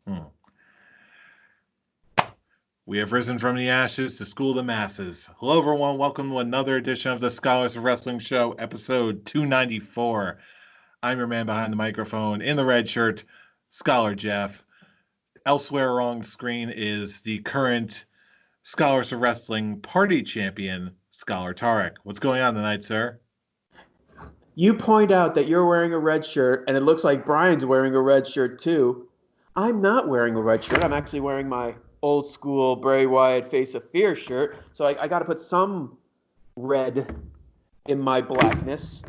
Hmm. We have risen from the ashes to school the masses. Hello, everyone. Welcome to another edition of the Scholars of Wrestling Show, episode 294. I'm your man behind the microphone in the red shirt, Scholar Jeff. Elsewhere on screen is the current Scholars of Wrestling party champion, Scholar Tarek. What's going on tonight, sir? You point out that you're wearing a red shirt, and it looks like Brian's wearing a red shirt too. I'm not wearing a red shirt. I'm actually wearing my old school Bray Wyatt Face of Fear shirt. So I got to put some red in my blackness.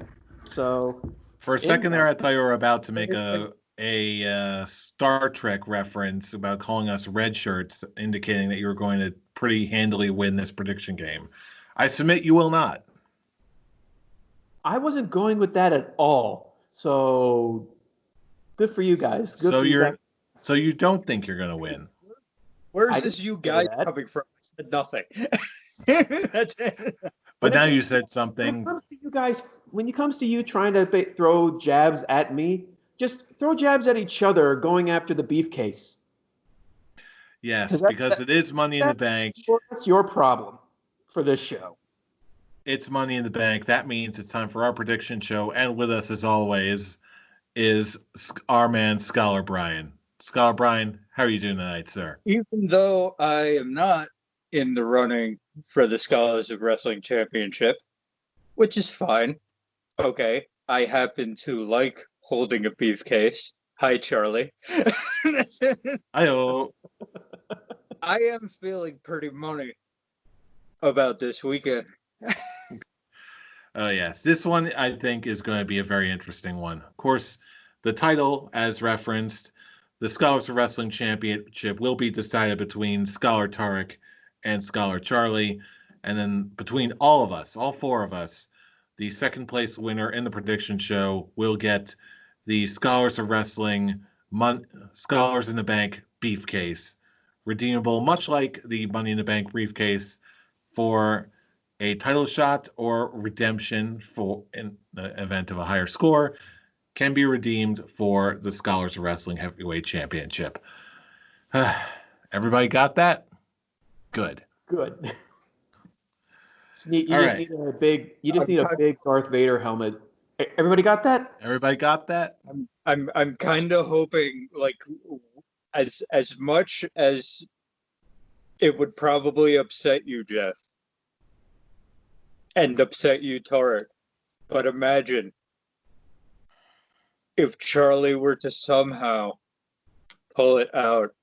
So for a second there, I thought you were about to make a Star Trek reference about calling us red shirts, indicating that you were going to pretty handily win this prediction game. I submit you will not. I wasn't going with that at all. So good for you guys. Good so for you guys. So you don't think you're going to win? Where's this you guys coming from? I said nothing. That's it. But now you said something. When it comes to you trying to throw jabs at me, just throw jabs at each other going after the beefcase. Yes, because it is Money in the Bank. That's your problem for this show. It's Money in the Bank. That means it's time for our prediction show. And with us, as always, is our man, Scholar Brian. Scholar Brian, how are you doing tonight, sir? Even though I am not in the running for the Scholars of Wrestling Championship, which is fine. Okay, I happen to like holding a beefcase. Hi, Charlie. Hi-oh. I am feeling pretty money about this weekend. Oh, yes. This one, I think, is going to be a very interesting one. Of course, the title, as referenced, the Scholars of Wrestling Championship will be decided between Scholar Tarek and Scholar Charlie. And then between all of us, all four of us, the second place winner in the prediction show will get the Scholars of Wrestling Scholars in the Bank Beefcase, redeemable much like the Money in the Bank briefcase for a title shot or redemption for in the event of a higher score, can be redeemed for the Scholars of Wrestling Heavyweight Championship. Everybody got that? Good. You just need a big Darth Vader helmet. Everybody got that? Everybody got that? I'm kind of hoping, like, as much as it would probably upset you, Jeff, and upset you, Tarek, but imagine if Charlie were to somehow pull it out,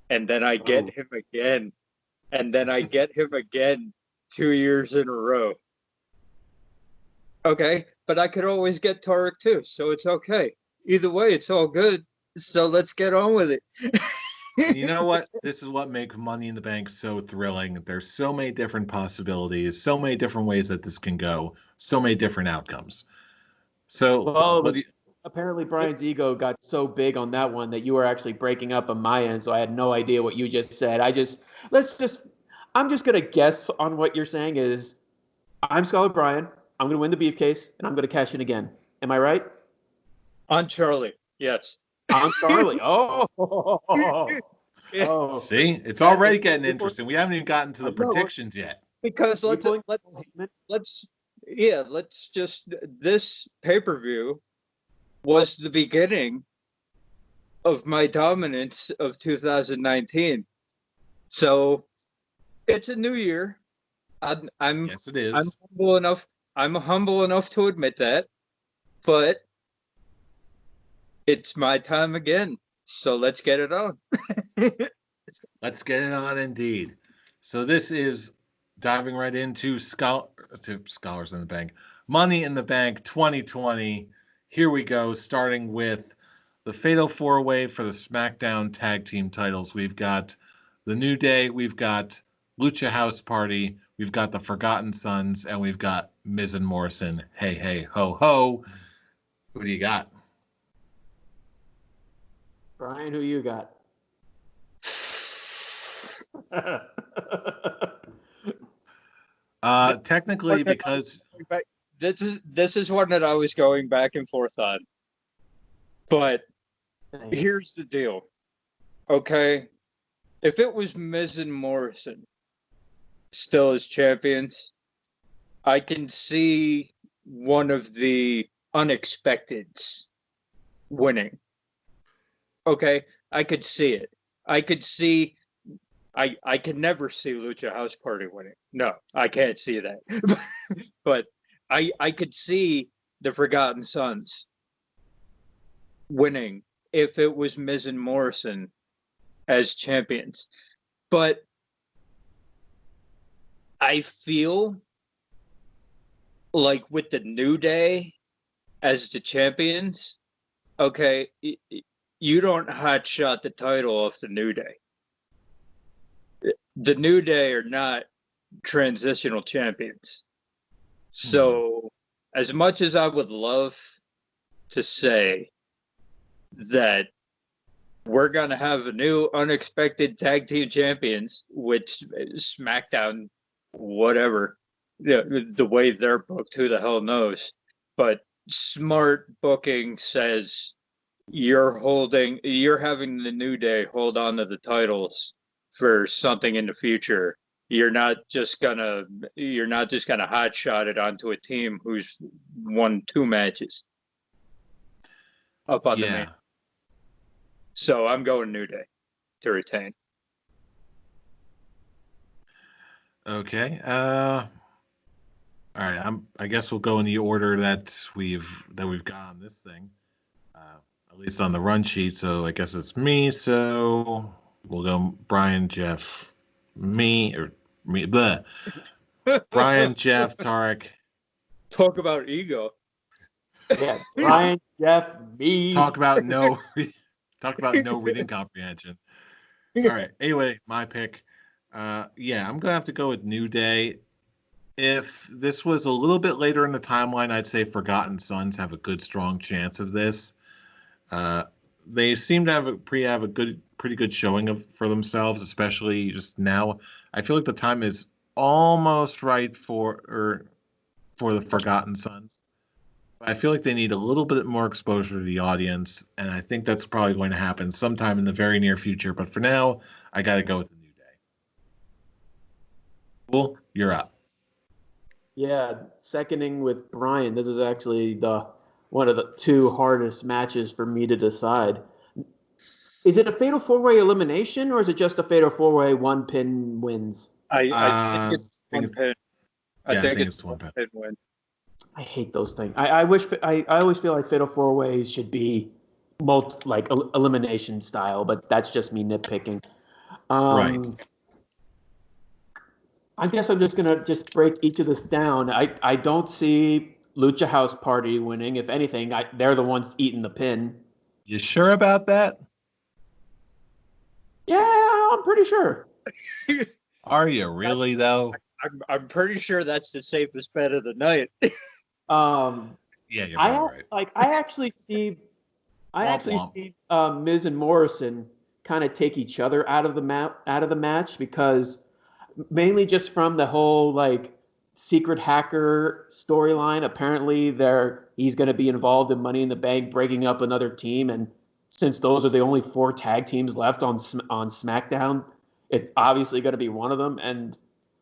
and then I get him again, and then I get him again 2 years in a row. Okay, but I could always get Tarek too, so it's okay. Either way, it's all good. So let's get on with it. You know what? This is what makes Money in the Bank so thrilling. There's so many different possibilities, so many different ways that this can go, so many different outcomes. So, apparently Brian's ego got so big on that one that you were actually breaking up on my end, so I had no idea what you just said. I'm just gonna guess on what you're saying is, I'm Scholar Brian. I'm gonna win the beefcase, and I'm gonna cash in again. Am I right? On Charlie, yes. On Charlie. See, it's already getting interesting. We haven't even gotten to the predictions yet. Because let's just, this pay-per-view was the beginning of my dominance of 2019. So it's a new year. Yes, it is. I'm humble enough to admit that, but it's my time again. So let's get it on. Let's get it on, indeed. So this is diving right into Scholars in the Bank, Money in the Bank 2020. Here we go, starting with the Fatal 4-Way for the SmackDown Tag Team titles. We've got The New Day, we've got Lucha House Party, we've got the Forgotten Sons, and we've got Miz and Morrison. Hey, hey, ho, ho. Who do you got? Brian, who you got? Technically, because this is one that I was going back and forth on. But here's the deal. Okay, if it was Miz and Morrison still as champions, I can see one of the unexpecteds winning. Okay, I could see it. I could see. I can never see Lucha House Party winning. No, I can't see that. But I could see the Forgotten Sons winning if it was Miz and Morrison as champions. But I feel like with the New Day as the champions, okay, you don't hotshot the title off the New Day. The New Day are not transitional champions. So, as much as I would love to say that we're going to have a new unexpected tag team champions, which SmackDown, whatever, the way they're booked, who the hell knows? But smart booking says you're having the New Day hold on to the titles for something in the future. You're not just gonna hotshot it onto a team who's won 2 matches up on the main. So I'm going New Day to retain. Okay. All right. I guess we'll go in the order that we've got on this thing, at least on the run sheet. So I guess it's me. So we'll go Brian, Jeff, me. Blah. Brian, Jeff, Tarek. Talk about ego. Yeah, Brian, Jeff, me. Talk about no reading comprehension. All right. Anyway, my pick. Yeah, I'm gonna have to go with New Day. If this was a little bit later in the timeline, I'd say Forgotten Sons have a good, strong chance of this. They seem to have a pretty good showing for themselves, especially just now. I feel like the time is almost right for the Forgotten Sons. I feel like they need a little bit more exposure to the audience, and I think that's probably going to happen sometime in the very near future. But for now, I got to go with the New Day. Cool, you're up. Yeah, seconding with Brian. This is actually one of the 2 hardest matches for me to decide. Is it a fatal 4-way elimination, or is it just a fatal 4-way 1 pin wins? I think it's 1 pin. I think it's 1 pin win. I hate those things. I always feel like fatal 4-ways should be elimination style, but that's just me nitpicking. Right. I guess I'm just gonna break each of this down. I don't see Lucha House Party winning. If anything, they're the ones eating the pin. You sure about that? Yeah, I'm pretty sure. Are you really though? I'm pretty sure that's the safest bet of the night. Yeah, you're probably right. I actually see Miz and Morrison kind of take each other out of the match, because mainly just from the whole secret hacker storyline. Apparently he's going to be involved in Money in the Bank, breaking up another team, and since those are the only 4 tag teams left on SmackDown, it's obviously going to be one of them. And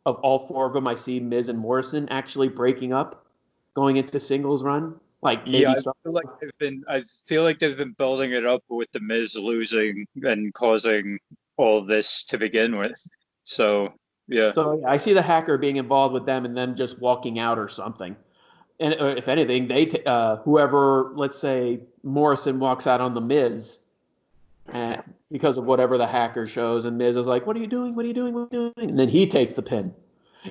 of all 4 of them, I see Miz and Morrison actually breaking up, going into singles run. I feel like they've been building it up with the Miz losing and causing all this to begin with. So yeah. So I see the hacker being involved with them and then just walking out or something. And if anything, whoever, let's say Morrison walks out on the Miz, because of whatever the hacker shows, and Miz is like, "What are you doing? What are you doing? What are you doing?" And then he takes the pin.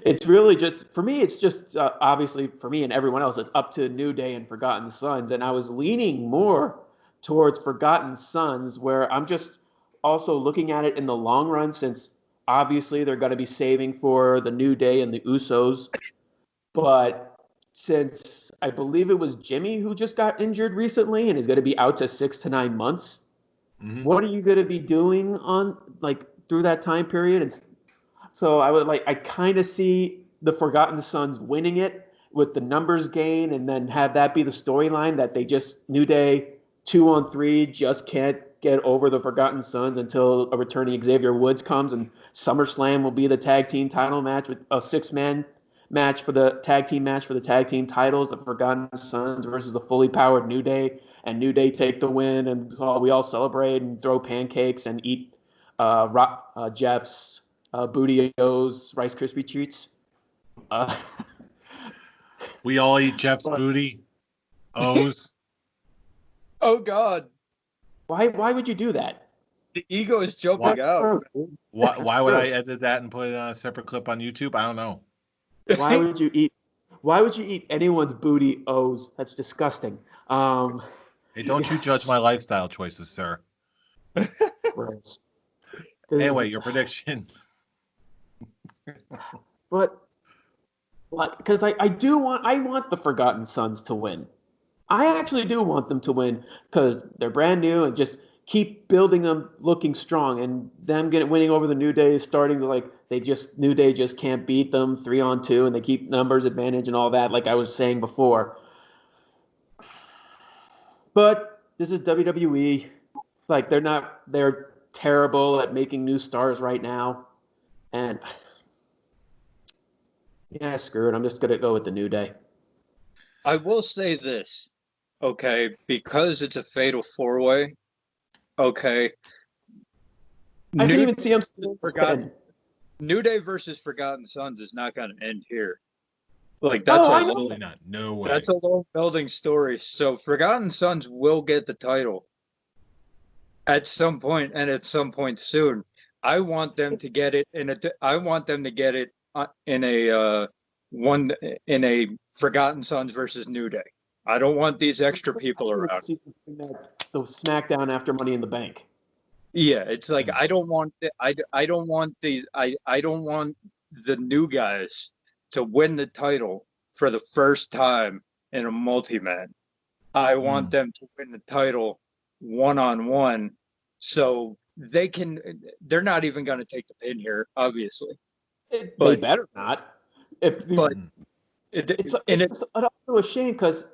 It's really just, for me, it's just obviously for me and everyone else, it's up to New Day and Forgotten Sons. And I was leaning more towards Forgotten Sons, where I'm just also looking at it in the long run, since obviously they're going to be saving for the New Day and the Usos. But since I believe it was Jimmy who just got injured recently and is going to be out to 6 to 9 months, what are you going to be doing on through that time period? And so I kind of see the Forgotten Sons winning it with the numbers gain, and then have that be the storyline that they just, New Day 2-on-3 just can't get over the Forgotten Sons until a returning Xavier Woods comes, and SummerSlam will be the tag team title match with a 6-man match for the tag team titles, the Forgotten Sons versus the fully powered New Day, and New Day take the win, and so we all celebrate and throw pancakes and eat Jeff's Booty-O's Rice Krispie treats. We all eat Jeff's booty. O's. Oh God. Why would you do that? The ego is jumping out. Why would I edit that and put it on a separate clip on YouTube? I don't know. Why would you eat anyone's booty O's? That's disgusting. Hey, don't you judge my lifestyle choices, sir. Gross. Anyway, your prediction. But because I want the Forgotten Sons to win. I actually do want them to win because they're brand new and just keep building them looking strong, and them winning over the New Day is starting to New Day just can't beat them 3-on-2, and they keep numbers advantage and all that, like I was saying before. But this is WWE. Like they're terrible at making new stars right now, and yeah, screw it. I'm just gonna go with the New Day. I will say this, okay, because it's a fatal 4-way. Okay. I can even see them forgotten. New Day versus Forgotten Sons is not going to end here. Like that's absolutely not. No way. That's a long building story. So Forgotten Sons will get the title at some point, and at some point soon. I want them to get it in a Forgotten Sons versus New Day. I don't want these extra people around. The SmackDown after Money in the Bank. Yeah, it's like I don't want the new guys to win the title for the first time in a multi-man. I want them to win the title one-on-one, so they're not even going to take the pin here, obviously. They better not. It's also a shame because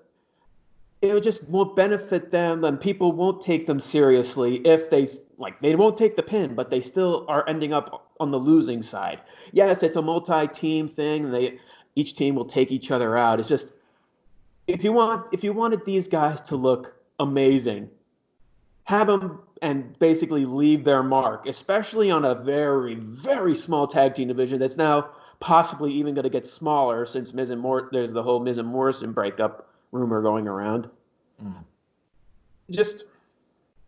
it just won't benefit them, and people won't take them seriously if they won't take the pin, but they still are ending up on the losing side. Yes, it's a multi-team thing, and each team will take each other out. It's just if you wanted these guys to look amazing, have them and basically leave their mark, especially on a very, very small tag team division that's now possibly even going to get smaller since there's the whole Miz and Morrison breakup rumor going around.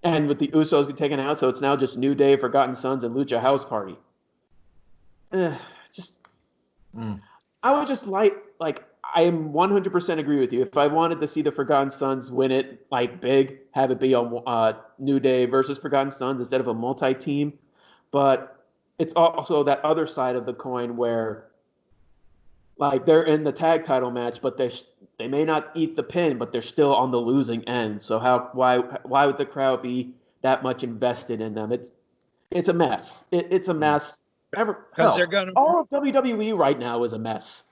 And with the Usos be taken out, so it's now just New Day, Forgotten Sons, and Lucha House Party. I would just I am 100% agree with you. If I wanted to see the Forgotten Sons win it big, have it be a New Day versus Forgotten Sons instead of a multi-team, but it's also that other side of the coin where they're in the tag title match, but they may not eat the pin, but they're still on the losing end. So why would the crowd be that much invested in them? It's a mess. It's a mess. All of WWE right now is a mess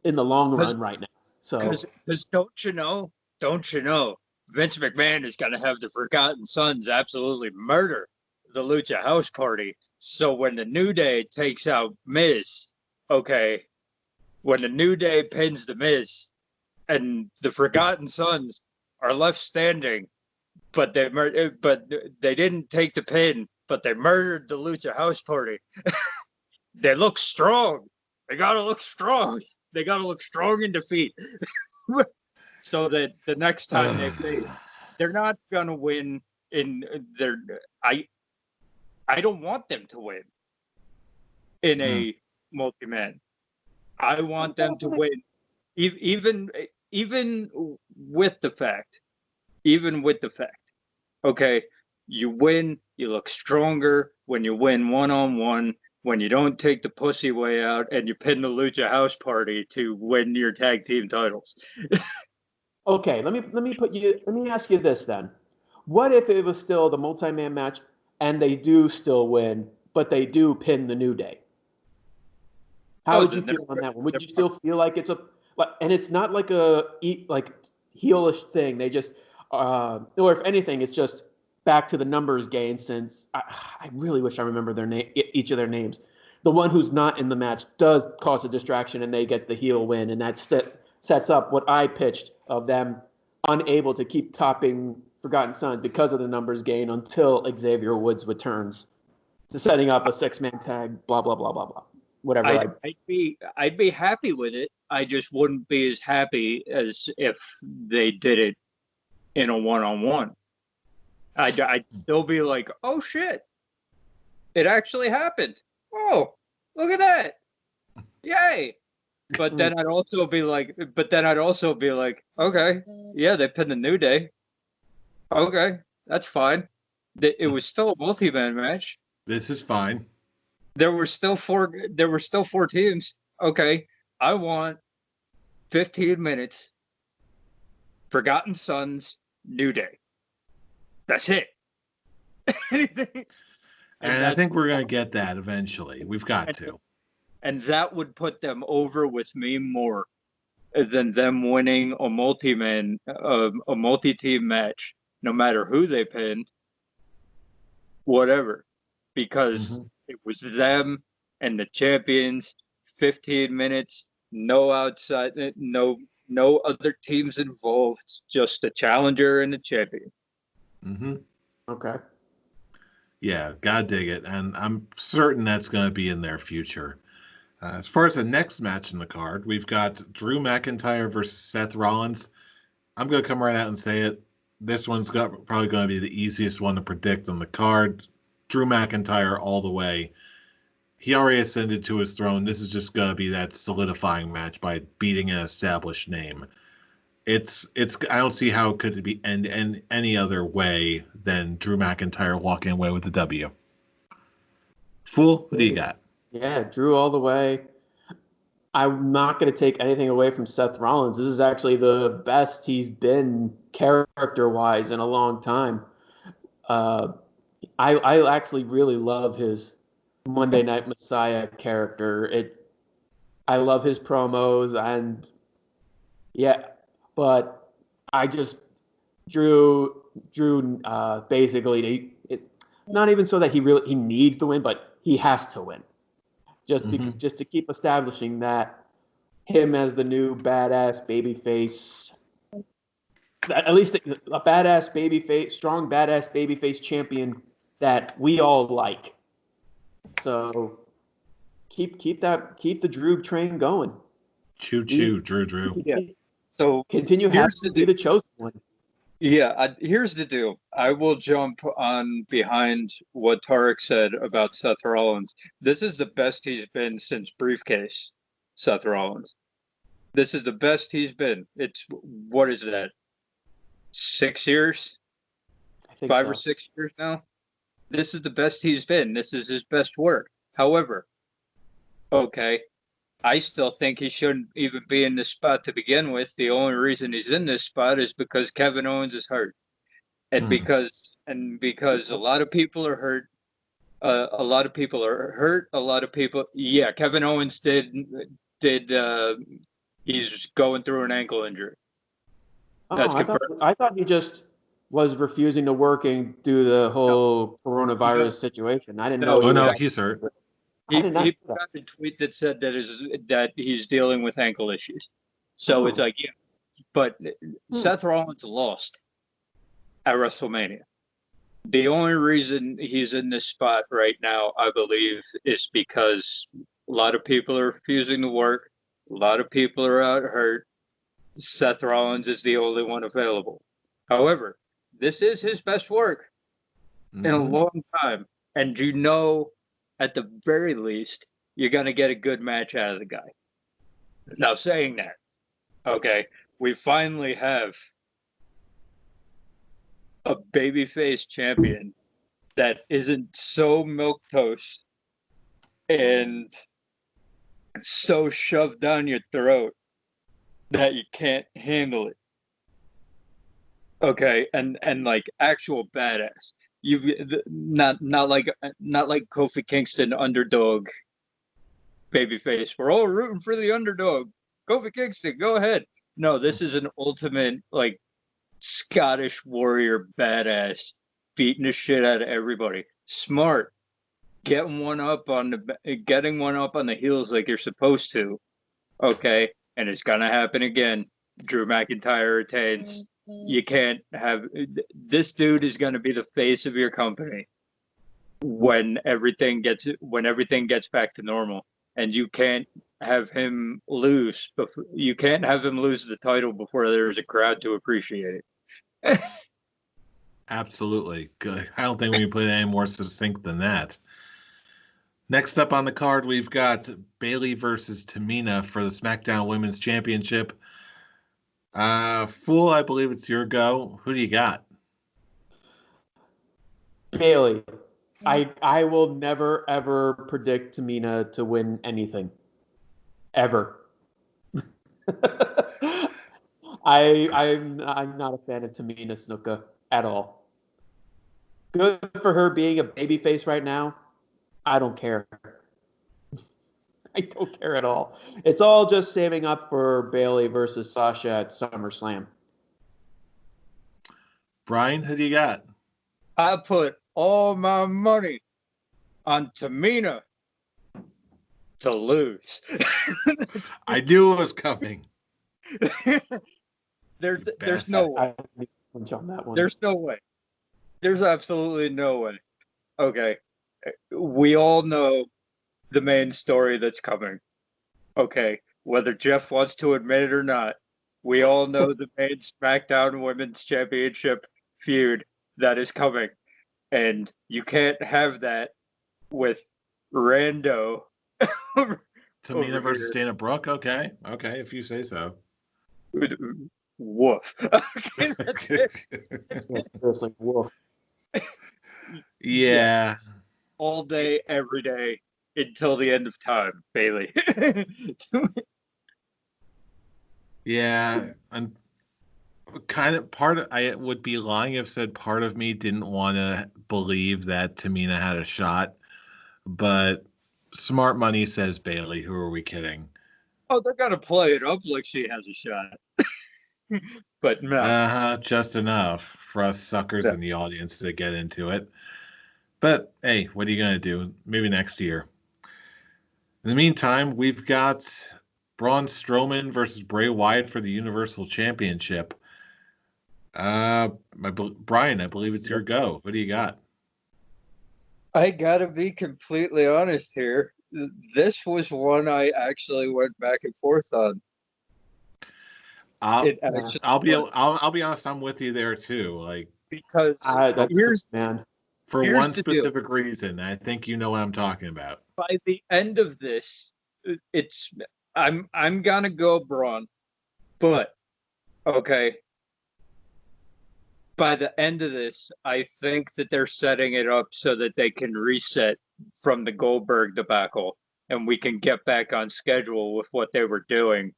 in the long run right now. So because don't you know, Vince McMahon is going to have the Forgotten Sons absolutely murder the Lucha House Party. So when the New Day takes out Miz, okay, when the New Day pins the Miz, and the Forgotten Sons are left standing, but they didn't take the pin, but they murdered the Lucha House Party. They look strong. They gotta look strong. They gotta look strong in defeat. So that the next time they're not gonna win in their. I don't want them to win in a multi-man. I want them to win, even with the fact, okay, you win, you look stronger when you win one-on-one, when you don't take the pussy way out and you pin the Lucha House Party to win your tag team titles. Okay, let me ask you this then. What if it was still the multi-man match and they do still win, but they do pin the New Day? How would you feel on that one? Would you still feel like it's and it's not like a heelish thing? They just, or if anything, it's just back to the numbers game, since I really wish I remember their name, each of their names. The one who's not in the match does cause a distraction, and they get the heel win, and that sets up what I pitched of them unable to keep topping Forgotten Sons because of the numbers gain until Xavier Woods returns. To setting up a 6-man tag, blah blah blah blah blah. Whatever. I'd be happy with it. I just wouldn't be as happy as if they did it in a one-on-one. I'd still be like, oh shit, it actually happened. Oh, look at that. Yay. But then I'd also be like, okay, yeah, they pinned the New Day. Okay, that's fine. It was still a multi-man match. This is fine. There were still four teams. Okay, I want 15 minutes. Forgotten Sons, New Day. That's it. Anything. And I think we're going to get that eventually. We've got to. And that would put them over with me more than them winning a multi-team match, no matter who they pinned, whatever. Because it was them and the champions, 15 minutes, no outside, no other teams involved, just the challenger and the champion. Mm-hmm. Okay. Yeah, God dig it. And I'm certain that's going to be in their future. As far as the next match in the card, we've got Drew McIntyre versus Seth Rollins. I'm going to come right out and say it. This one's probably going to be the easiest one to predict on the card. Drew McIntyre all the way. He already ascended to his throne. This is just going to be that solidifying match by beating an established name. It's. I don't see how it could be end any other way than Drew McIntyre walking away with the W. Fool, what do you got? Yeah, Drew all the way. I'm not going to take anything away from Seth Rollins. This is actually the best he's been character-wise in a long time. I actually really love his Monday Night Messiah character. I love his promos, and yeah, but I just Drew basically it's not even so that he needs to win, but he has to win. Just to keep establishing that him as the new badass babyface, at least a badass babyface, strong badass babyface champion that we all like. So keep the Drew train going. Choo choo, Drew. Yeah. So continue having to be the chosen one. Yeah, here's the deal. I will jump on behind what Tarek said about Seth Rollins. This is the best he's been since Briefcase, Seth Rollins. This is the best he's been. It's, what is that, 6 years? I think 5 so. or 6 years now? This is the best he's been. This is his best work. However, okay, I still think he shouldn't even be in this spot to begin with. The only reason he's in this spot is because Kevin Owens is hurt, and because a lot of people are hurt. A lot of people are hurt. A lot of people, yeah. Kevin Owens he's going through an ankle injury. That's confirmed. I thought he just was refusing to work due to the whole coronavirus situation. I didn't know. Oh no, he's hurt. He put out a tweet that said that he's dealing with ankle issues. So it's like, yeah. But Seth Rollins lost at WrestleMania. The only reason he's in this spot right now, I believe, is because a lot of people are refusing to work. A lot of people are out hurt. Seth Rollins is the only one available. However, this is his best work in a long time. And at the very least, you're going to get a good match out of the guy. Now, saying that, okay, we finally have a babyface champion that isn't so milquetoast and so shoved down your throat that you can't handle it. Okay, and like actual badass. You've not like Kofi Kingston underdog babyface. We're all rooting for the underdog. Kofi Kingston, go ahead. No, this is an ultimate like Scottish warrior badass beating the shit out of everybody. Smart, getting one up on the heels like you're supposed to. Okay, and it's gonna happen again. Drew McIntyre retains. You can't have this dude is gonna be the face of your company when everything gets back to normal, and you can't have him lose. You can't have him lose the title before there's a crowd to appreciate it. Absolutely. Good. I don't think we can put it any more succinct than that. Next up on the card, we've got Bayley versus Tamina for the SmackDown Women's Championship. Fool, I believe it's your go. Who do you got? Bayley. I will never ever predict Tamina to win anything. Ever. I'm not a fan of Tamina Snuka at all. Good for her being a babyface right now. I don't care. I don't care at all. It's all just saving up for Bayley versus Sasha at SummerSlam. Brian, who do you got? I put all my money on Tamina to lose. I knew it was coming. There's no way. On that one. There's no way. There's absolutely no way. Okay. We all know the main story that's coming. Okay. Whether Jeff wants to admit it or not, we all know the main SmackDown Women's Championship feud that is coming. And you can't have that with Rando. Tamina versus Dana Brooke? Okay, if you say so. Woof. Okay, that's it. Seriously, woof. Yeah. All day, every day, until the end of time, Bayley. Yeah, and I would be lying if said part of me didn't want to believe that Tamina had a shot, but smart money says Bayley. Who are we kidding? Oh, they're gonna play it up like she has a shot. But no. Just enough for us suckers in the audience to get into it. But hey, what are you gonna do? Maybe next year. In the meantime, we've got Braun Strowman versus Bray Wyatt for the Universal Championship. Brian, I believe it's your go. What do you got? I gotta be completely honest here. This was one I actually went back and forth on. I'll be honest. I'm with you there too. Like because here's one specific reason. I think you know what I'm talking about. By the end of this, I'm gonna go Braun, but okay. By the end of this, I think that they're setting it up so that they can reset from the Goldberg debacle, and we can get back on schedule with what they were doing.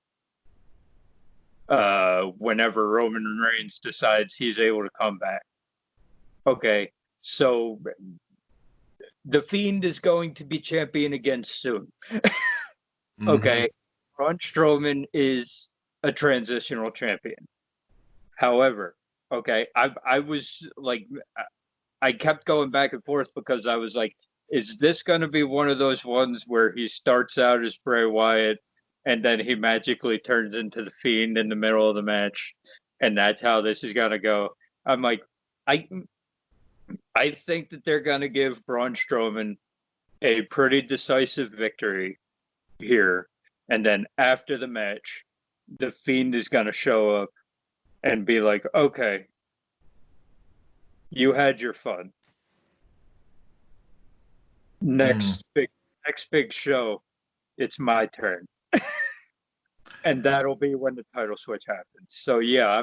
Whenever Roman Reigns decides he's able to come back. Okay, so the Fiend is going to be champion again soon. Okay, Braun Strowman is a transitional champion. However, okay, I was like, I kept going back and forth because I was like, is this going to be one of those ones where he starts out as Bray Wyatt and then he magically turns into the Fiend in the middle of the match, and that's how this is going to go? I'm like, I think that they're going to give Braun Strowman a pretty decisive victory here, and then after the match, the Fiend is going to show up and be like, okay, you had your fun. Next big show, it's my turn. And that'll be when the title switch happens. So yeah,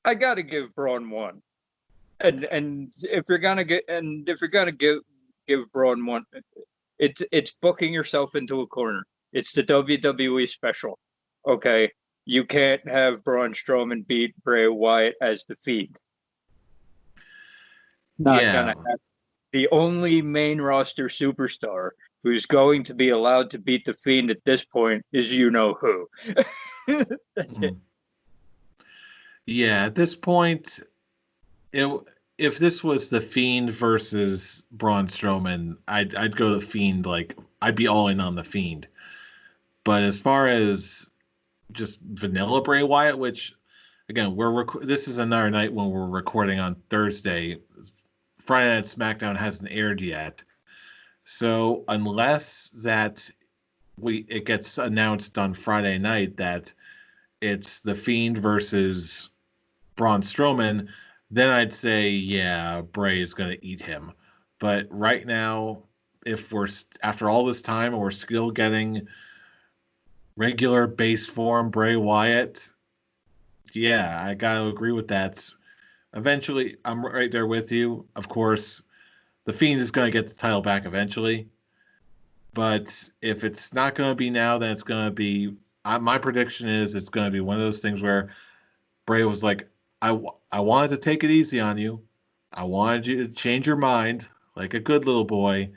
I got to give Braun one. And if you're gonna give Braun one, it's booking yourself into a corner. It's the WWE special. Okay, you can't have Braun Strowman beat Bray Wyatt as the Fiend. Not gonna happen. The only main roster superstar who's going to be allowed to beat the Fiend at this point is you know who. That's it. Yeah, at this point, if this was the Fiend versus Braun Strowman, I'd go the Fiend. Like I'd be all in on the Fiend. But as far as just vanilla Bray Wyatt, which again this is another night when we're recording on Thursday. Friday Night SmackDown hasn't aired yet, so unless that it gets announced on Friday night that it's the Fiend versus Braun Strowman, then I'd say, yeah, Bray is going to eat him. But right now, if we're after all this time and we're still getting regular base form Bray Wyatt, yeah, I got to agree with that. Eventually, I'm right there with you. Of course, the Fiend is going to get the title back eventually. But if it's not going to be now, then it's going to be. My prediction is it's going to be one of those things where Bray was like, I wanted to take it easy on you. I wanted you to change your mind like a good little boy.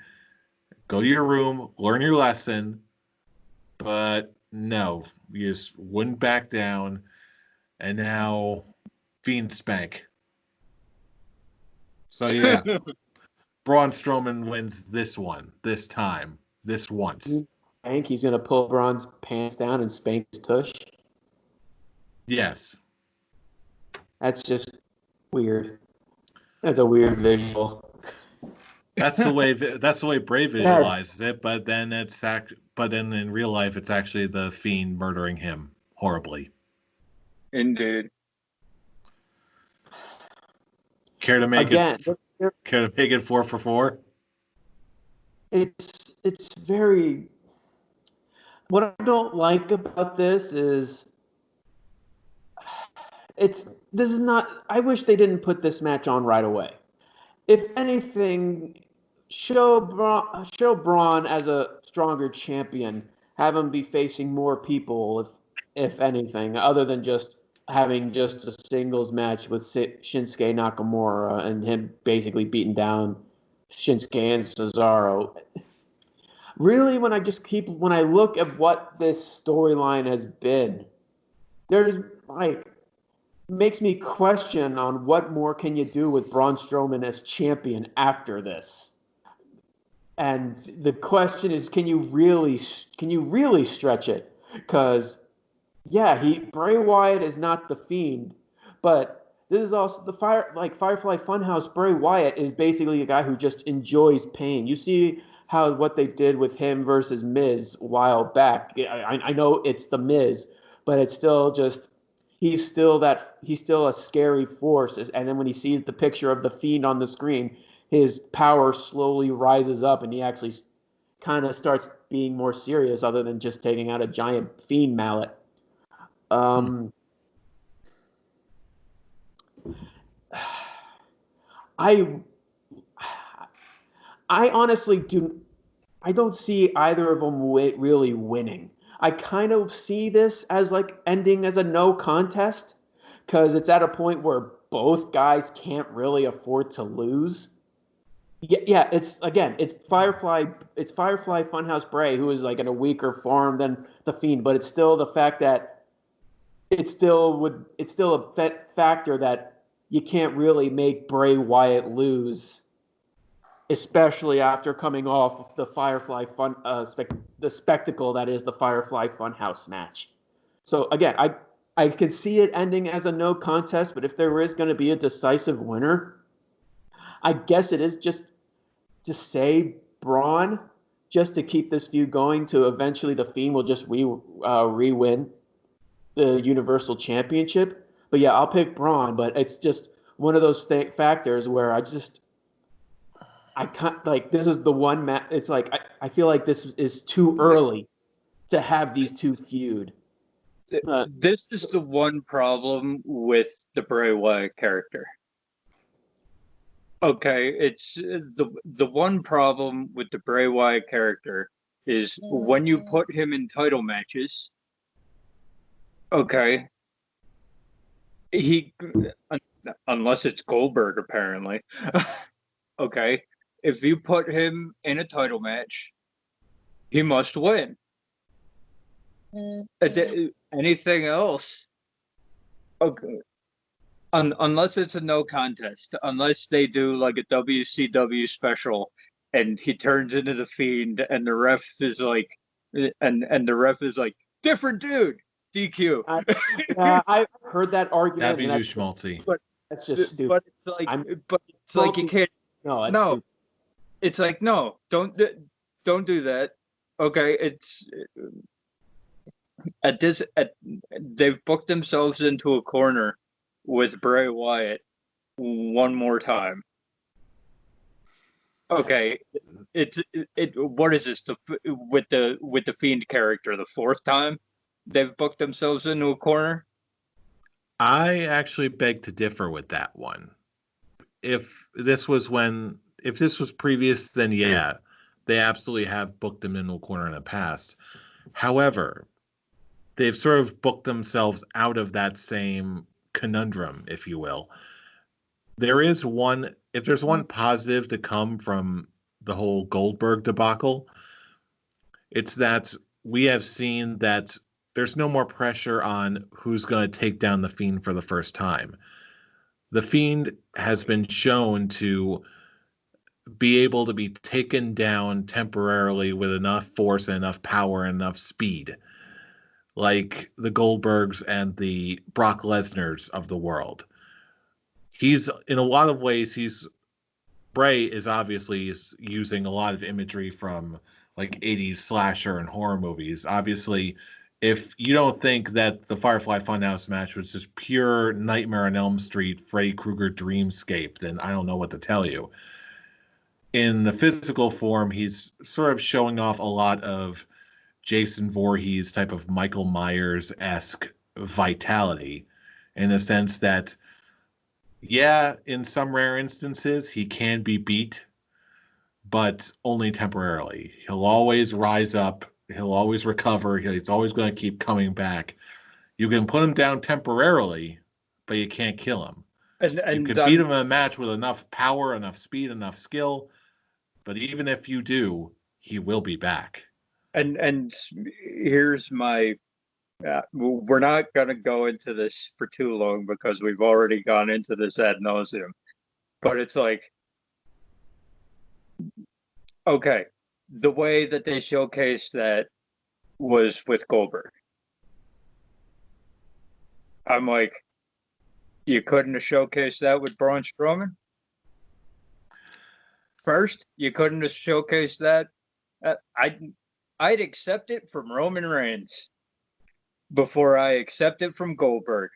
Go to your room, learn your lesson. But no, you just wouldn't back down. And now, Fiend spank. So yeah, Braun Strowman wins this one, this time, this once. I think he's going to pull Braun's pants down and spank his tush. Yes. That's just weird. That's a weird visual. That's the way Bray visualizes it, but then in real life it's actually the Fiend murdering him horribly. Indeed. Care to make Again, it 4 for 4? It's very. What I don't like about this is this is not. I wish they didn't put this match on right away. If anything, show Braun as a stronger champion. Have him be facing more people, if anything, other than just having just a singles match with Shinsuke Nakamura and him basically beating down Shinsuke and Cesaro. Really, when I look at what this storyline has been, there's makes me question on what more can you do with Braun Strowman as champion after this. And the question is, can you really stretch it? Because Bray Wyatt is not the Fiend, but this is also the Firefly Funhouse. Bray Wyatt is basically a guy who just enjoys pain. You see what they did with him versus Miz a while back. I know it's the Miz, but it's still just he's still a scary force. And then when he sees the picture of the Fiend on the screen, his power slowly rises up, and he actually kind of starts being more serious, other than just taking out a giant Fiend mallet. I honestly I don't see either of them really winning. I kind of see this as ending as a no contest, because it's at a point where both guys can't really afford to lose. Yeah, it's Firefly Funhouse Bray, who is in a weaker form than the Fiend, but it's still the fact that it's still a factor that you can't really make Bray Wyatt lose, especially after coming off of the Firefly the spectacle that is the Firefly Funhouse match. So again, I could see it ending as a no contest, but if there is going to be a decisive winner, I guess it is just to say Braun, just to keep this feud going, to eventually the Fiend will just re-win the Universal Championship. But yeah, I'll pick Braun, but it's just one of those factors where I can't, this is the one match. It's I feel like this is too early to have these two feud. This is the one problem with the Bray Wyatt character. Okay, it's the one problem with the Bray Wyatt character is when you put him in title matches. Okay, unless it's Goldberg, apparently. Okay, if you put him in a title match, he must win. Anything else? Okay. unless it's a no contest, unless they do like a WCW special and he turns into the Fiend and the ref is like, and the ref is like, different dude, DQ. Yeah, I've heard that argument. That'd be and too schmaltzy. that's just stupid. But it's like you can't. No, that's No, stupid. it's like no, don't do that. Okay, it's they've booked themselves into a corner with Bray Wyatt one more time. Okay, what is this with the Fiend character, the fourth time they've booked themselves into a corner? I actually beg to differ with that one. If this was previous, then yeah, they absolutely have booked them into a corner in the past. However, they've sort of booked themselves out of that same conundrum, if you will. If there's one positive to come from the whole Goldberg debacle, it's that we have seen that there's no more pressure on who's going to take down the Fiend for the first time. The Fiend has been shown to be able to be taken down temporarily with enough force and enough power and enough speed, like the Goldbergs and the Brock Lesnars of the world. He's, in a lot of ways, Bray is obviously using a lot of imagery from like 80s slasher and horror movies. Obviously, if you don't think that the Firefly Funhouse match was just pure Nightmare on Elm Street, Freddy Krueger dreamscape, then I don't know what to tell you. In the physical form, he's sort of showing off a lot of Jason Voorhees type of Michael Myers-esque vitality, in the sense that, yeah, in some rare instances, he can be beat, but only temporarily. He'll always rise up. He'll always recover. He's always going to keep coming back. You can put him down temporarily, but you can't kill him. You can beat him in a match with enough power, enough speed, enough skill, but even if you do, he will be back. And here's my we're not going to go into this for too long because we've already gone into this ad nauseum. But it's like, okay, the way that they showcased that was with Goldberg. I'm like, you couldn't have showcased that with Braun Strowman? First, you couldn't have showcased that. I'd accept it from Roman Reigns before I accept it from Goldberg.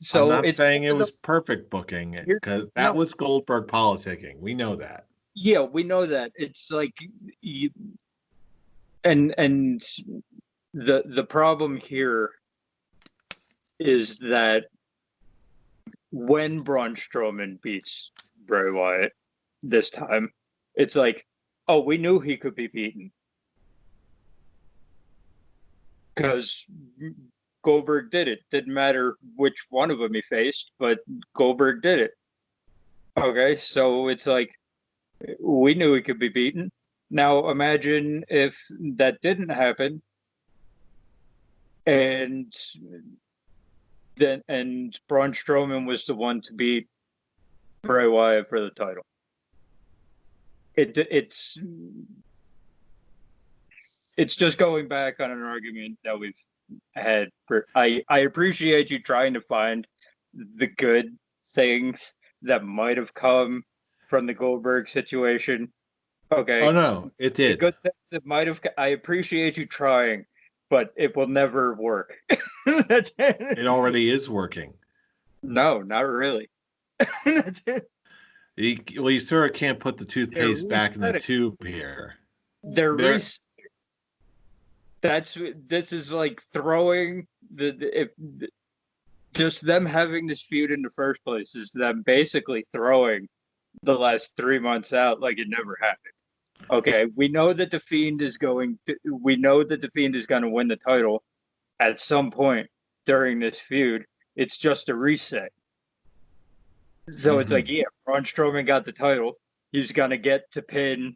So I'm not saying it was perfect booking, because that was Goldberg politicking. We know that. Yeah, we know that. It's like and the problem here is that when Braun Strowman beats Bray Wyatt this time, it's like, oh, we knew he could be beaten. Because Goldberg did it. Didn't matter which one of them he faced, but Goldberg did it. Okay, so it's like, we knew he could be beaten. Now imagine if that didn't happen, and Braun Strowman was the one to beat Bray Wyatt for the title. It's just going back on an argument that we've had. I appreciate you trying to find the good things that might have come from the Goldberg situation. Okay. Oh no, it did. The good things that might have. I appreciate you trying, but it will never work. That's it. It already is working. No, not really. That's it. You sort of can't put the toothpaste back in the tube here. This is like throwing just them having this feud in the first place is them basically throwing the last 3 months out like it never happened. Okay, we know that the Fiend is going to win the title at some point during this feud. It's just a reset. So it's like, yeah, Braun Strowman got the title. He's gonna get to pin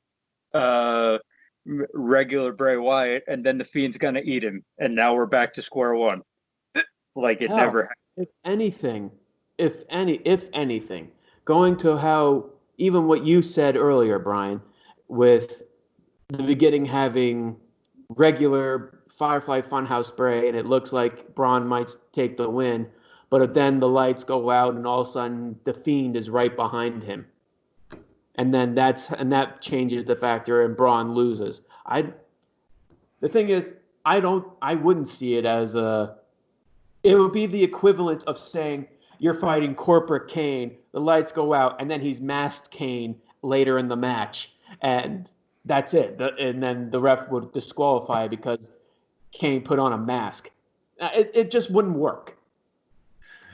regular Bray Wyatt, and then the Fiend's gonna eat him, and now we're back to square one. Like it never happened. If anything, if anything, going to how even what you said earlier, Brian, with the beginning having regular Firefly Funhouse spray, and it looks like Braun might take the win, but then the lights go out, and all of a sudden the Fiend is right behind him, and then that changes the factor, and Braun loses. The thing is, I wouldn't see it as a. It would be the equivalent of saying you're fighting corporate Kane, the lights go out, and then he's masked Kane later in the match, and that's it. And then the ref would disqualify because Kane put on a mask. It just wouldn't work.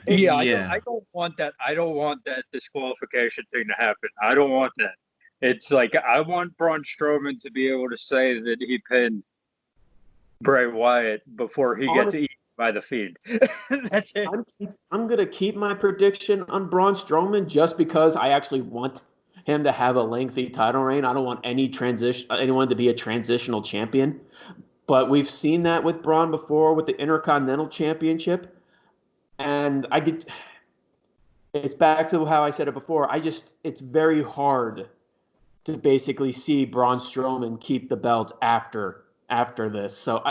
I don't want that. I don't want that disqualification thing to happen. I don't want that. It's like I want Braun Strowman to be able to say that he pinned Bray Wyatt before he gets eaten by the Fiend. That's it. I'm going to keep my prediction on Braun Strowman just because I actually want him to have a lengthy title reign. I don't want anyone to be a transitional champion. But we've seen that with Braun before with the Intercontinental Championship. And it's back to how I said it before. It's very hard to basically see Braun Strowman keep the belt after this. So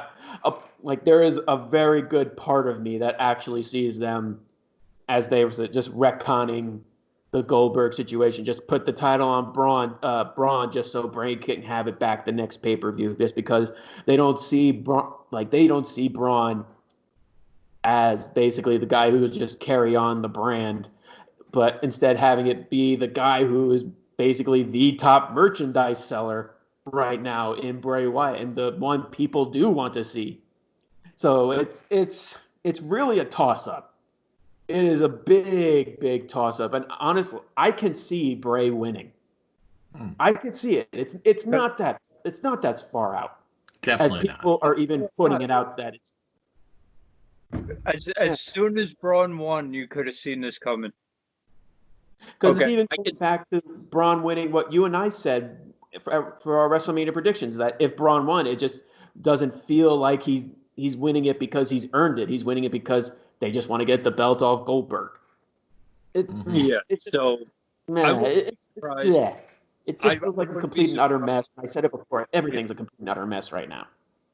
there is a very good part of me that actually sees them as they were just retconning the Goldberg situation. Just put the title on Braun just so Bray can have it back the next pay-per-view, just because they don't see Braun as basically the guy who would just carry on the brand, but instead having it be the guy who is basically the top merchandise seller right now in Bray Wyatt, and the one people do want to see. So it's really a toss-up. It is a big toss-up, and honestly, I can see Bray winning. I can see it. It's not that far out. Definitely as people are even putting it out that it's. As soon as Braun won, you could have seen this coming. Because it's even going back to Braun winning what you and I said for our WrestleMania predictions, that if Braun won, it just doesn't feel like he's winning it because he's earned it. He's winning it because they just want to get the belt off Goldberg. It just feels like a complete and utter mess. I said it before. Everything's a complete and utter mess right now.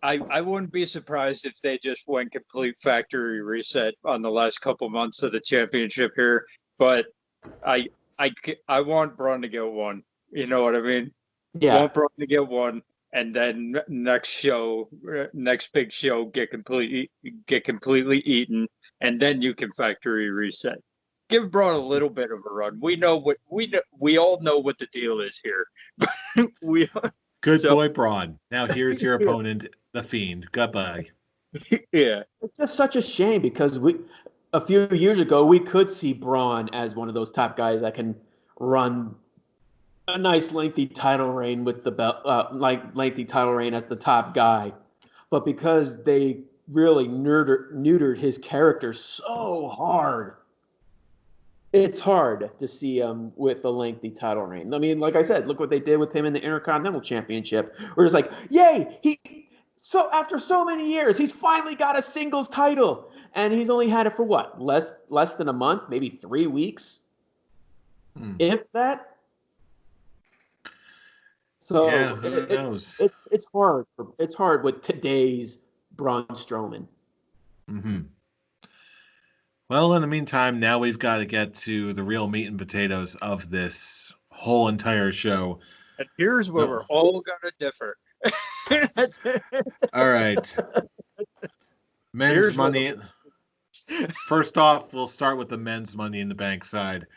I wouldn't be surprised if they just went complete factory reset on the last couple months of the championship here. But I want Braun to get one. You know what I mean? Yeah. I want Braun to get one, and then next big show, get completely eaten, and then you can factory reset. Give Braun a little bit of a run. We all know what the deal is here. Good boy, Braun. Now here's your opponent, the Fiend. Goodbye. Yeah. It's just such a shame because a few years ago, we could see Braun as one of those top guys that can run a nice lengthy title reign with the belt, lengthy title reign as the top guy. But because they really neutered his character so hard, it's hard to see him with a lengthy title reign. I mean, like I said, look what they did with him in the Intercontinental Championship. We're just like, yay! After so many years, he's finally got a singles title, and he's only had it for what? Less than a month, maybe 3 weeks, if that. So yeah, who knows? It's hard. It's hard with today's Braun Strowman. Mm-hmm. Well, in the meantime, now we've got to get to the real meat and potatoes of this whole entire show. And here's where we're all gonna differ. That's it. All right. Men's money. First off, we'll start with the men's Money in the Bank side.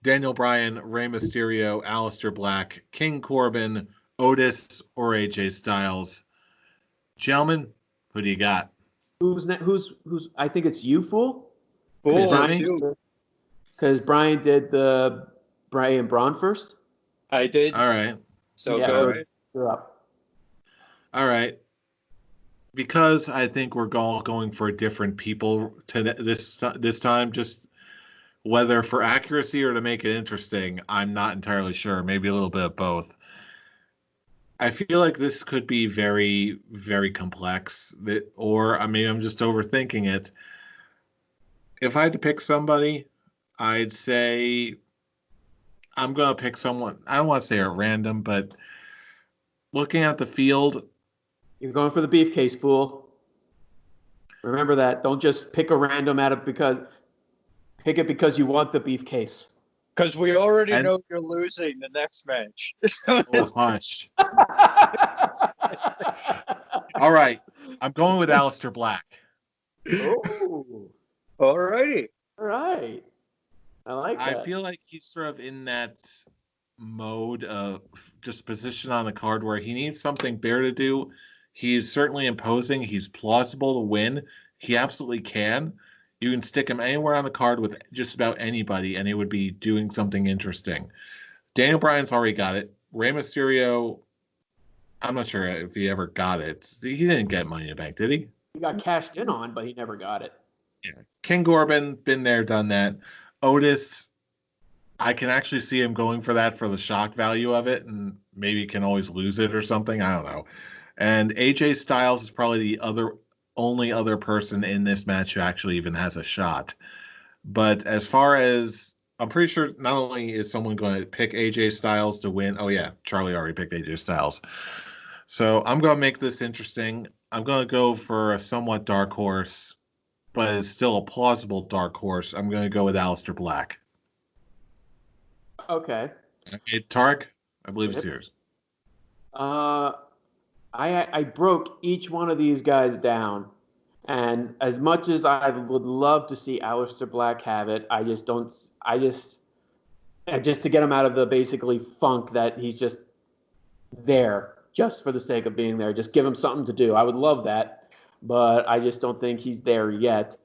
Daniel Bryan, Rey Mysterio, Aleister Black, King Corbin, Otis, or AJ Styles. Gentlemen, who do you got? Who's I think it's you, Fool. Is that me? Because Brian did the Brian Braun first. I did. All right. So yeah, go so ahead. You're up. All right. Because I think we're going for different people to this time, just whether for accuracy or to make it interesting, I'm not entirely sure. Maybe a little bit of both. I feel like this could be very, very complex. Or maybe I'm just overthinking it. If I had to pick somebody, I'd say I'm going to pick someone. I don't want to say at random, but looking at the field, You're going for the beefcase, fool. Remember that. Don't just pick a random out of pick it because you want the beefcase. Because we already And- know you're losing the next match. oh, hush. All right. I'm going with Aleister Black. Oh, Alrighty. all right. I like that. I feel like he's sort of in that mode of just position on the card where he needs something bigger to do. He's certainly imposing. He's plausible to win. He absolutely can. You can stick him anywhere on the card with just about anybody, and it would be doing something interesting. Daniel Bryan's already got it. Rey Mysterio, I'm not sure if he ever got it. He didn't get Money in the Bank, did he? He got cashed in on, but he never got it. Yeah. King Corbin, been there, done that. Otis, I can actually see him going for that for the shock value of it, and maybe can always lose it or something. I don't know. And AJ Styles is probably the only other person in this match who actually even has a shot. But as far as I'm pretty sure, not only is someone going to pick AJ Styles to win. Oh yeah, Charlie already picked AJ Styles. So I'm going to make this interesting. I'm going to go for a somewhat dark horse, but it's still a plausible dark horse. I'm going to go with Aleister Black. Okay. Okay, Tarek, I believe it's yours. I broke each one of these guys down, and as much as I would love to see Aleister Black have it, I just don't. And just to get him out of the basically funk that he's just there just for the sake of being there. Just give him something to do. I would love that, but I just don't think he's there yet.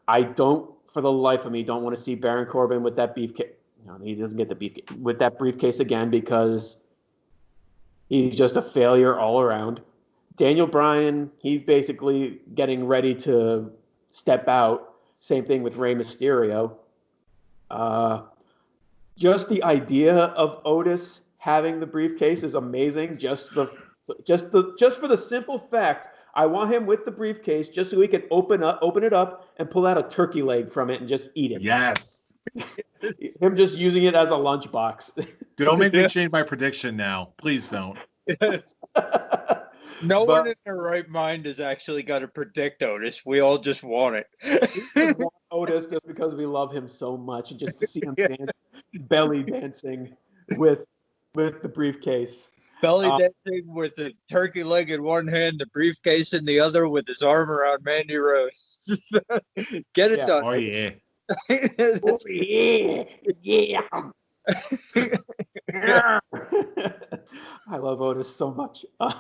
I don't, for the life of me, don't want to see Baron Corbin with that beefcase. No, he doesn't get the beefcase with that briefcase again because he's just a failure all around. Daniel Bryan, he's basically getting ready to step out. Same thing with Rey Mysterio. Just the idea of Otis having the briefcase is amazing. Just for the simple fact, I want him with the briefcase just so he can open it up and pull out a turkey leg from it and just eat it. Yes. Him just using it as a lunchbox. Don't make me change my prediction now. Please don't. No one in their right mind has actually got to predict Otis. We all just want it. We want Otis just because we love him so much, and just to see him belly dancing with the briefcase. Belly dancing with a turkey leg in one hand, the briefcase in the other, with his arm around Mandy Rose. Get it done. Oh yeah. Oh, yeah. I love Otis so much. And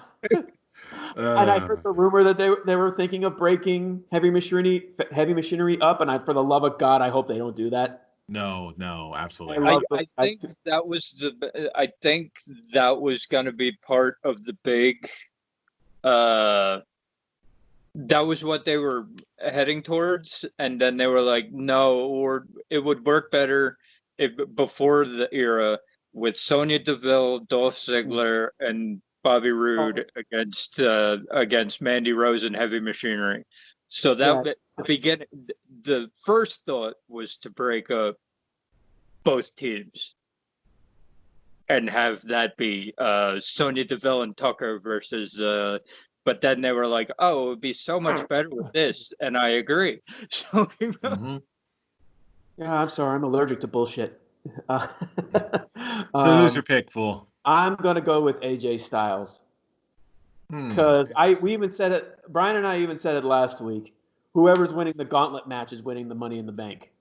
I heard the rumor that they were thinking of breaking Heavy Machinery up, and for the love of God, I hope they don't do that. No, absolutely. I think that was going to be part of the big. That was what they were heading towards, and then they were like, no, or it would work better if before the era with Sonya Deville, Dolph Ziggler, and Bobby Roode against Mandy Rose and Heavy Machinery. So that the first thought was to break up both teams and have that be Sonya Deville and Tucker versus. But then they were like, "Oh, it would be so much better with this," and I agree. So. Mm-hmm. Yeah, I'm sorry. I'm allergic to bullshit. So who's your pick, fool? I'm gonna go with AJ Styles because we even said it. Brian and I even said it last week. Whoever's winning the gauntlet match is winning the Money in the Bank,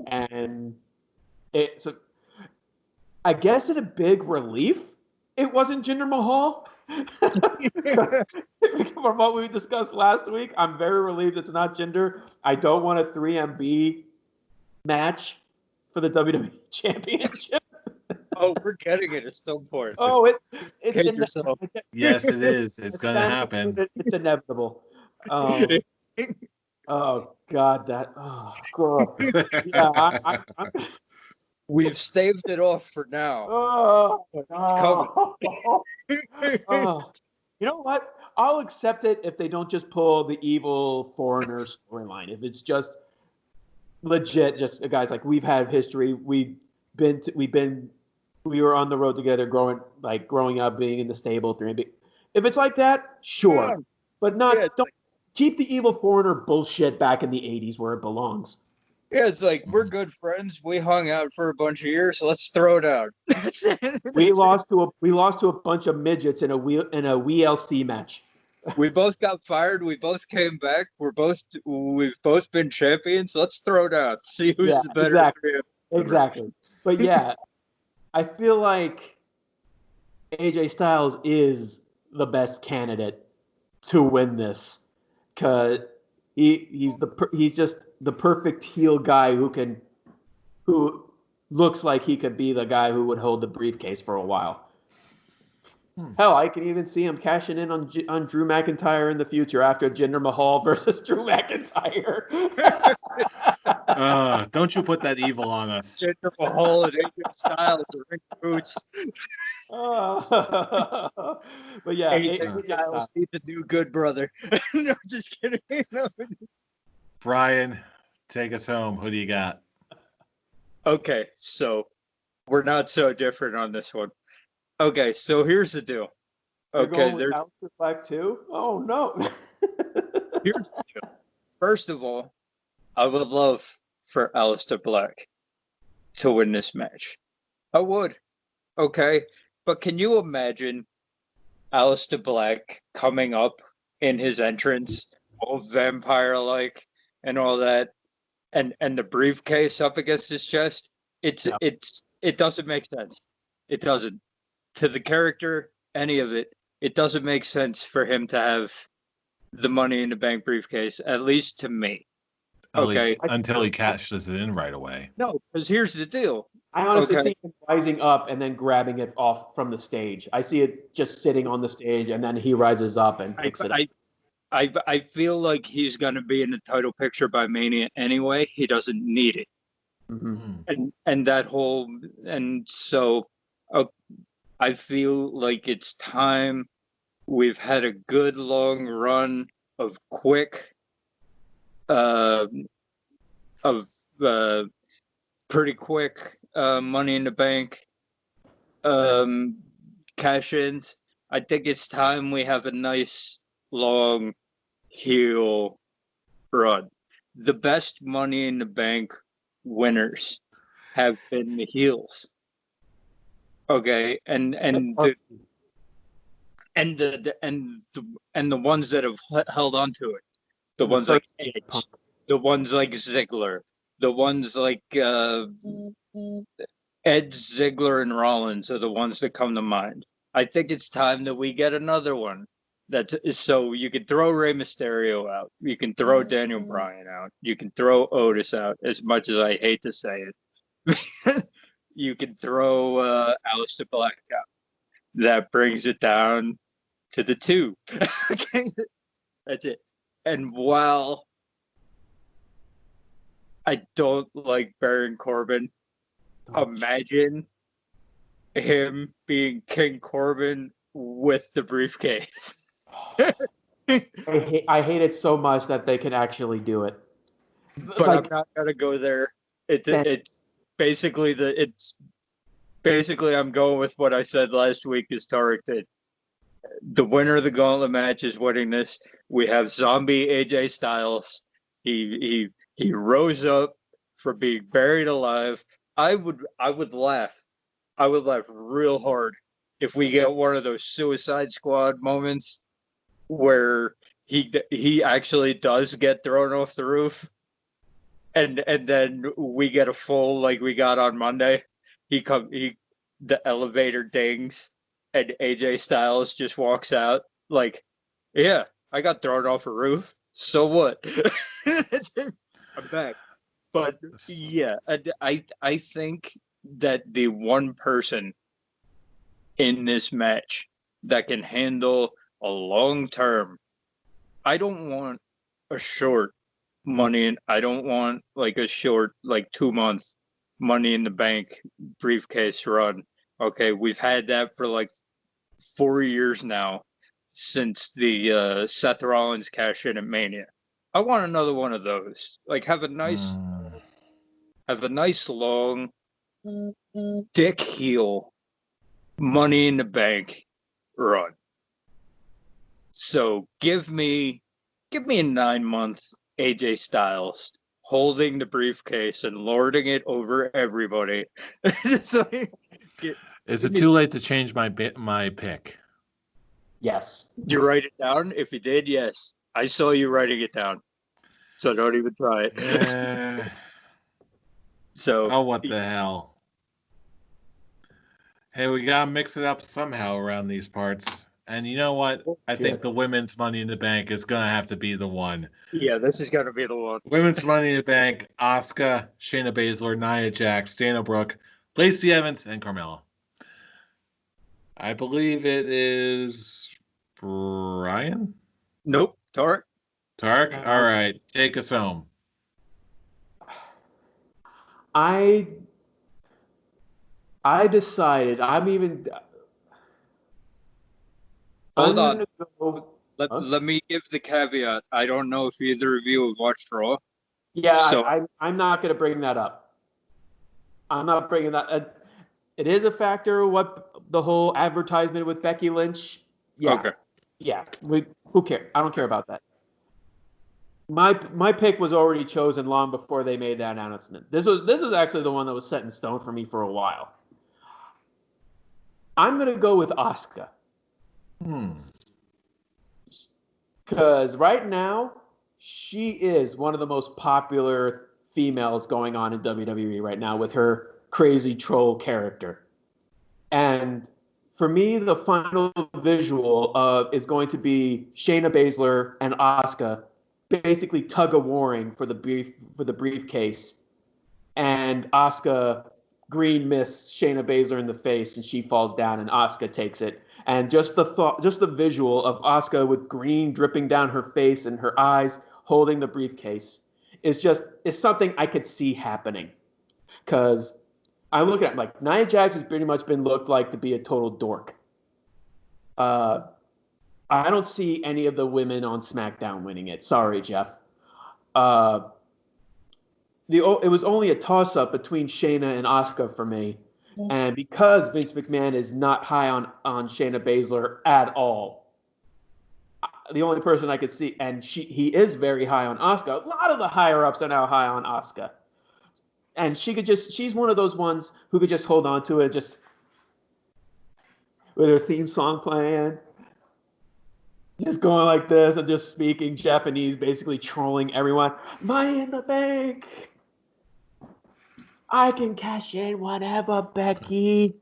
and I guess a big relief it wasn't Jinder Mahal. From what we discussed last week, I'm very relieved it's not Jinder. I don't want a 3MB match for the WWE Championship. Oh, we're getting it at some point. Oh, it's yourself. Yes, it is. It's going to happen. It's inevitable. Oh God, that. Oh God. Yeah, I'm We've staved it off for now. You know what? I'll accept it if they don't just pull the evil foreigner storyline. If it's just legit just guys like we've had history. We were on the road together, growing up, being in the stable. If it's like that, sure, but not. Yeah, Don't keep the evil foreigner bullshit back in the '80s where it belongs. Yeah, it's like we're good friends. We hung out for a bunch of years. So let's throw it out. That's it. We lost to a bunch of midgets in a WLC match. We both got fired. We both came back. We've both been champions. Let's throw it out. See who's the better. Exactly. But yeah, I feel like AJ Styles is the best candidate to win this because he's just the perfect heel guy who looks like he could be the guy who would hold the briefcase for a while. Hell, I can even see him cashing in on Drew McIntyre in the future after Jinder Mahal versus Drew McIntyre. Don't you put that evil on us. Jinder Mahal and AJ Styles are ring boots. But yeah, AJ Styles, he's the new good brother. No, just kidding. No. Brian, take us home. Who do you got? Okay, so we're not so different on this one. Okay, so here's the deal. Okay, there's Aleister Black too. Oh no. Here's the deal. First of all, I would love for Aleister Black to win this match. I would. Okay, but can you imagine Aleister Black coming up in his entrance, all vampire-like and all that, and the briefcase up against his chest? It doesn't make sense. It doesn't. To the character, any of it, it doesn't make sense for him to have the Money in the Bank briefcase, at least to me. At least until he cashes it in right away. No, because here's the deal. I honestly see him rising up and then grabbing it off from the stage. I see it just sitting on the stage, and then he rises up and picks it up. I feel like he's going to be in the title picture by Mania anyway. He doesn't need it. Mm-hmm. And that whole... And so... I feel like it's time. We've had a good long run of quick, pretty quick Money in the Bank cash-ins. I think it's time we have a nice long heel run. The best Money in the Bank winners have been the heels. Okay, and the ones that have held on to it, the ones like Edge, the ones like Ziggler, the ones like Edge, Ziggler, and Rollins are the ones that come to mind. I think it's time that we get another one. So you can throw Rey Mysterio out, you can throw Daniel Bryan out, you can throw Otis out. As much as I hate to say it. You can throw Aleister Black out. That brings it down to the two. Okay? That's it. And while I don't like Baron Corbin, imagine him being King Corbin with the briefcase. I hate it so much that they can actually do it. But I'm not going to go there. It's basically I'm going with what I said last week is Tarek did. The winner of the gauntlet match is winning this. We have zombie AJ Styles. He rose up from being buried alive. I would laugh. I would laugh real hard if we get one of those Suicide Squad moments where he actually does get thrown off the roof. And then we get a full like we got on Monday. The elevator dings and AJ Styles just walks out like, yeah, I got thrown off a roof. So what? I'm back. But yeah, I think that the one person in this match that can handle a long term, I don't want a short Money in. I don't want like a short, like 2-month Money in the Bank briefcase run. Okay, we've had that for like 4 years now since the Seth Rollins cash in at Mania. I want another one of those. Like have a nice have a nice long dick heel Money in the Bank run. So give me a 9-month AJ Styles holding the briefcase and lording it over everybody. Is it too late to change my pick? Yes. You write it down? If you did, yes. I saw you writing it down. So don't even try it. Yeah. So Oh, what the hell? Hey, we gotta mix it up somehow around these parts. And you know what? I think the women's Money in the Bank is gonna have to be the one. yeah, this is gonna be the one. Women's Money in the Bank: Asuka, Shayna Baszler, Nia Jax, Dana Brooke, Lacey Evans, and Carmella. I believe it is Brian. Nope, Tarek. Tarek. All right, take us home. I decided Hold on. Let me give the caveat. I don't know if either of you have watched Raw. Yeah, So, I'm not going to bring that up. I'm not bringing that. It is a factor. What the whole advertisement with Becky Lynch. Yeah. Okay. Yeah. Who cares? I don't care about that. My pick was already chosen long before they made that announcement. This was actually the one that was set in stone for me for a while. I'm going to go with Asuka. Because right now, she is one of the most popular females going on in WWE right now with her crazy troll character. And for me, the final visual is going to be Shayna Baszler and Asuka basically tug-of-warring for the briefcase. And Asuka green miss Shayna Baszler in the face, and she falls down, and Asuka takes it. And just the visual of Asuka with green dripping down her face and her eyes holding the briefcase is something I could see happening. Because I look at it like Nia Jax has pretty much been looked like to be a total dork. I don't see any of the women on SmackDown winning it. Sorry, Jeff. It was only a toss-up between Shayna and Asuka for me. And because Vince McMahon is not high on Shayna Baszler at all, the only person I could see, and he is very high on Asuka. A lot of the higher-ups are now high on Asuka. And she's one of those ones who could just hold on to it just with her theme song playing. Just going like this and just speaking Japanese, basically trolling everyone. Money in the Bank! I can cash in whatever, Becky.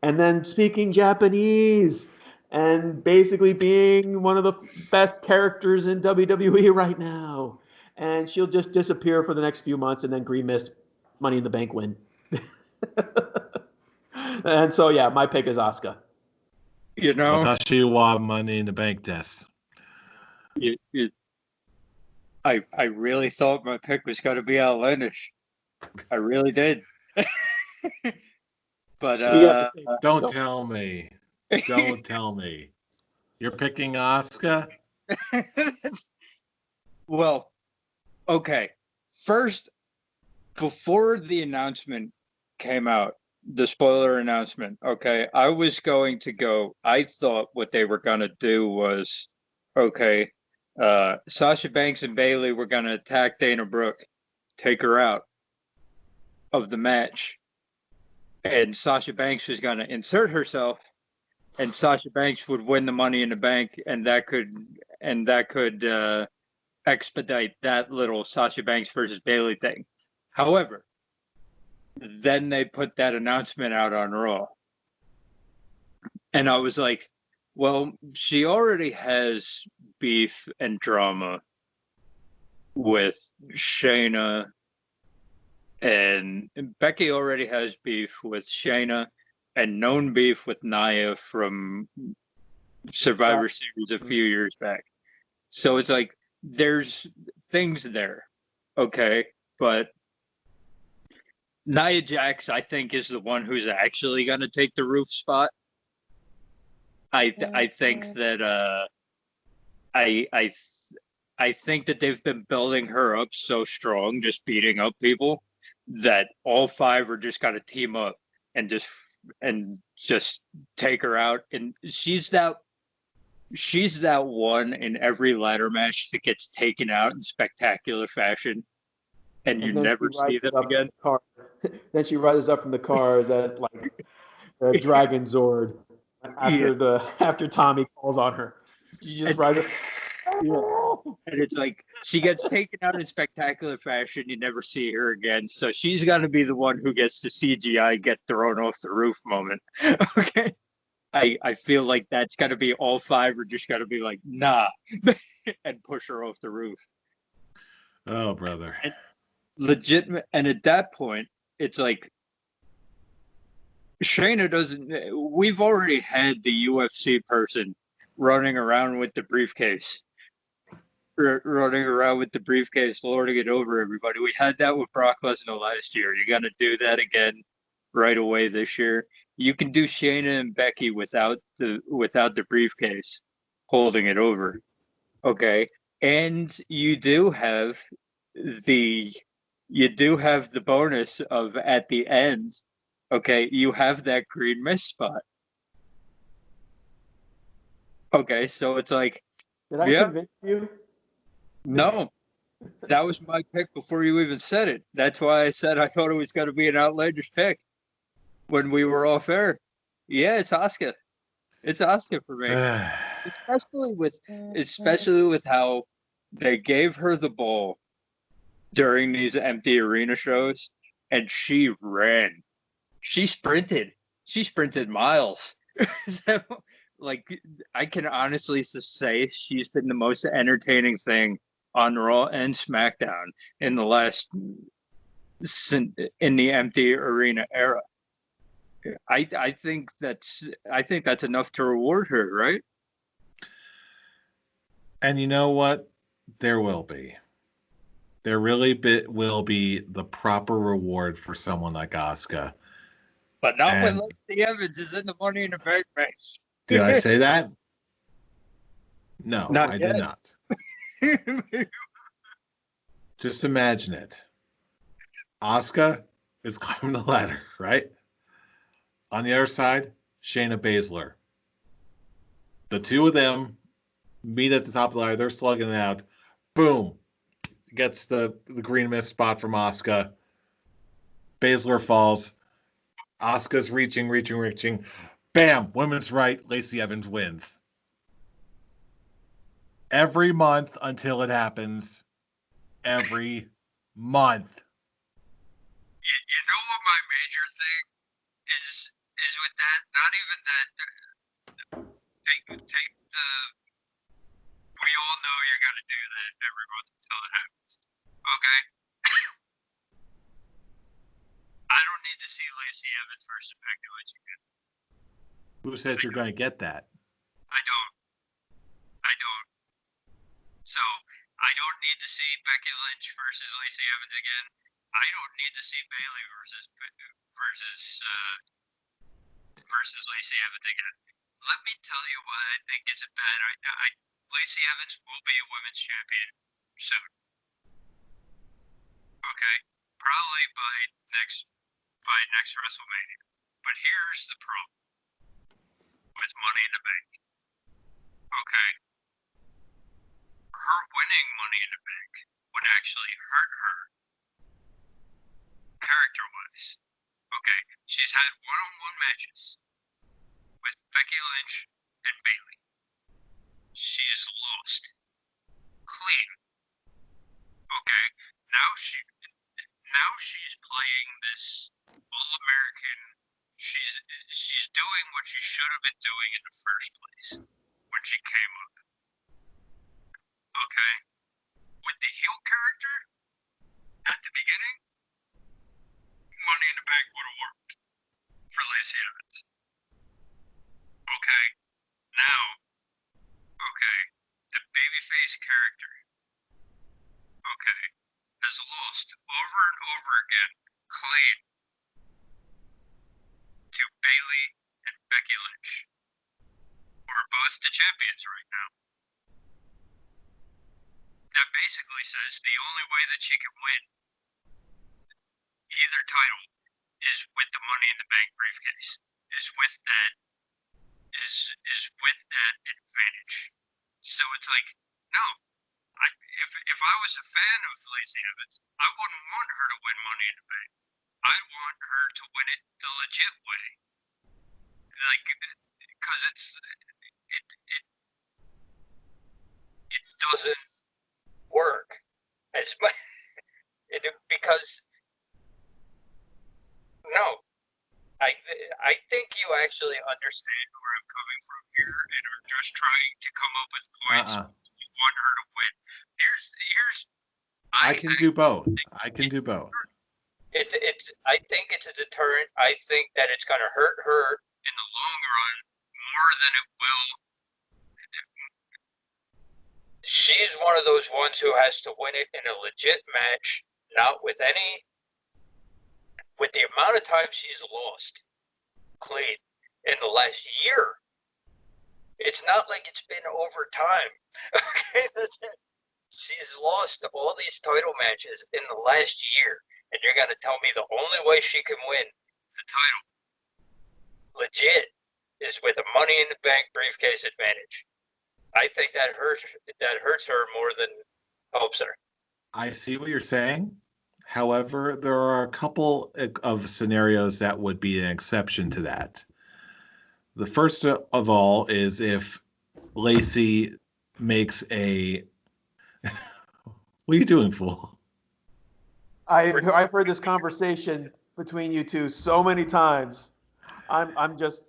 And then speaking Japanese and basically being one of the best characters in WWE right now. And she'll just disappear for the next few months and then green mist Money in the Bank win. And so, yeah, my pick is Asuka. You know, Watashi wa Money in the Bank desu. I really thought my pick was going to be outlandish. I really did. But don't tell me. Don't tell me. You're picking Asuka? Well, okay. First, before the announcement came out, the spoiler announcement, okay, I was going to go. I thought what they were going to do was, okay, Sasha Banks and Bayley were going to attack Dana Brooke, take her out of the match, and Sasha Banks was going to insert herself, and Sasha Banks would win the Money in the Bank, and that could expedite that little Sasha Banks versus Bayley thing. However, then they put that announcement out on Raw, and I was like, well, she already has beef and drama with Shayna, and Becky already has beef with Shayna and known beef with Nia from Survivor Series a few years back. So it's like there's things there, okay? But Nia Jax, I think, is the one who's actually going to take the roof spot. I think that I think that they've been building her up so strong, just beating up people, that all five are just got to team up and just take her out. And she's that one in every ladder match that gets taken out in spectacular fashion, and you then never she see rises them up again. from the car. Then she rises up from the cars as like a dragon Zord after Tommy calls on her. She just And- rises. And it's like she gets taken out in spectacular fashion. You never see her again. So she's got to be the one who gets the CGI get thrown off the roof moment. Okay. I feel like that's got to be all five are just got to be like, nah, and push her off the roof. Oh, brother. And legitimate. And at that point, it's like Shayna doesn't. We've already had the UFC person running around with the briefcase. Running around with the briefcase, lording it over everybody. We had that with Brock Lesnar last year. You're gonna do that again right away this year. You can do Shayna and Becky without the briefcase holding it over. Okay. And you do have the bonus of at the end, okay, you have that green mist spot. Okay, so it's like, Did I yeah, convince you? no, that was my pick before you even said it. That's why I said I thought it was going to be an Outlandish pick when we were off air. Yeah, it's Asuka. It's Asuka for me. Especially with how they gave her the ball during these empty arena shows, and she ran. She sprinted miles. So, like, I can honestly say she's been the most entertaining thing on Raw and SmackDown in the in the empty arena era. I think that's enough to reward her, right? And you know what? There will be. There really will be the proper reward for someone like Asuka. But not And when Lacey Evans is in the Money in the Bank match. did I say that? No, Not I yet. did not. Just imagine it. Asuka is climbing the ladder, right? On the other side, Shayna Baszler. The two of them meet at the top of the ladder. They're slugging it out. Boom. Gets the green mist spot from Asuka. Baszler falls. Asuka's reaching. Bam! Women's right. Lacey Evans wins. Every month until it happens. Every month. You know what my major thing is with that? Not even that. Take the. We all know you're gonna do that every month until it happens. Okay. I don't need to see Lacey Evans versus Becky Lynch again. Who says you're going to get that? I don't. So I don't need to see Becky Lynch versus Lacey Evans again. I don't need to see Bayley versus Lacey Evans again. Let me tell you what I think is bad. Lacey Evans will be a women's champion soon. Okay, probably by next WrestleMania. But here's the problem with Money in the Bank. Okay, her winning Money in the Bank would actually hurt her character-wise. Okay, she's had one-on-one matches with Becky Lynch and Bayley. She's lost clean. Okay, now she's playing this all-American. She's doing what she should have been doing in the first place when she came up. Okay, with the heel character at the beginning, Money in the Bank would have worked for Lacey Evans. Okay, now, the babyface character, has lost over and over again clean to Bayley and Becky Lynch, who are both the champions right now. That basically says the only way that she can win either title is with the Money in the Bank briefcase. Is with that advantage. So it's like, no. If I was a fan of Lacey Evans, I wouldn't want her to win Money in the Bank. I'd want her to win it the legit way. Like, because it doesn't work as much. Because no, I think you actually understand where I'm coming from here and are just trying to come up with points. You want her to win. I can do both. I can do both. I think it's a deterrent. I think that it's going to hurt her in the long run more than it will. She's one of those ones who has to win it in a legit match, not with the amount of time she's lost clean in the last year. It's not like it's been over time. Okay, that's it. She's lost all these title matches in the last year, and you're going to tell me the only way she can win the title legit is with a Money in the Bank briefcase advantage. I think that hurts her more than helps her. I see what you're saying. However, there are a couple of scenarios that would be an exception to that. The first of all is if Lacey makes a... What are you doing, fool? I've heard this conversation between you two so many times. I'm just...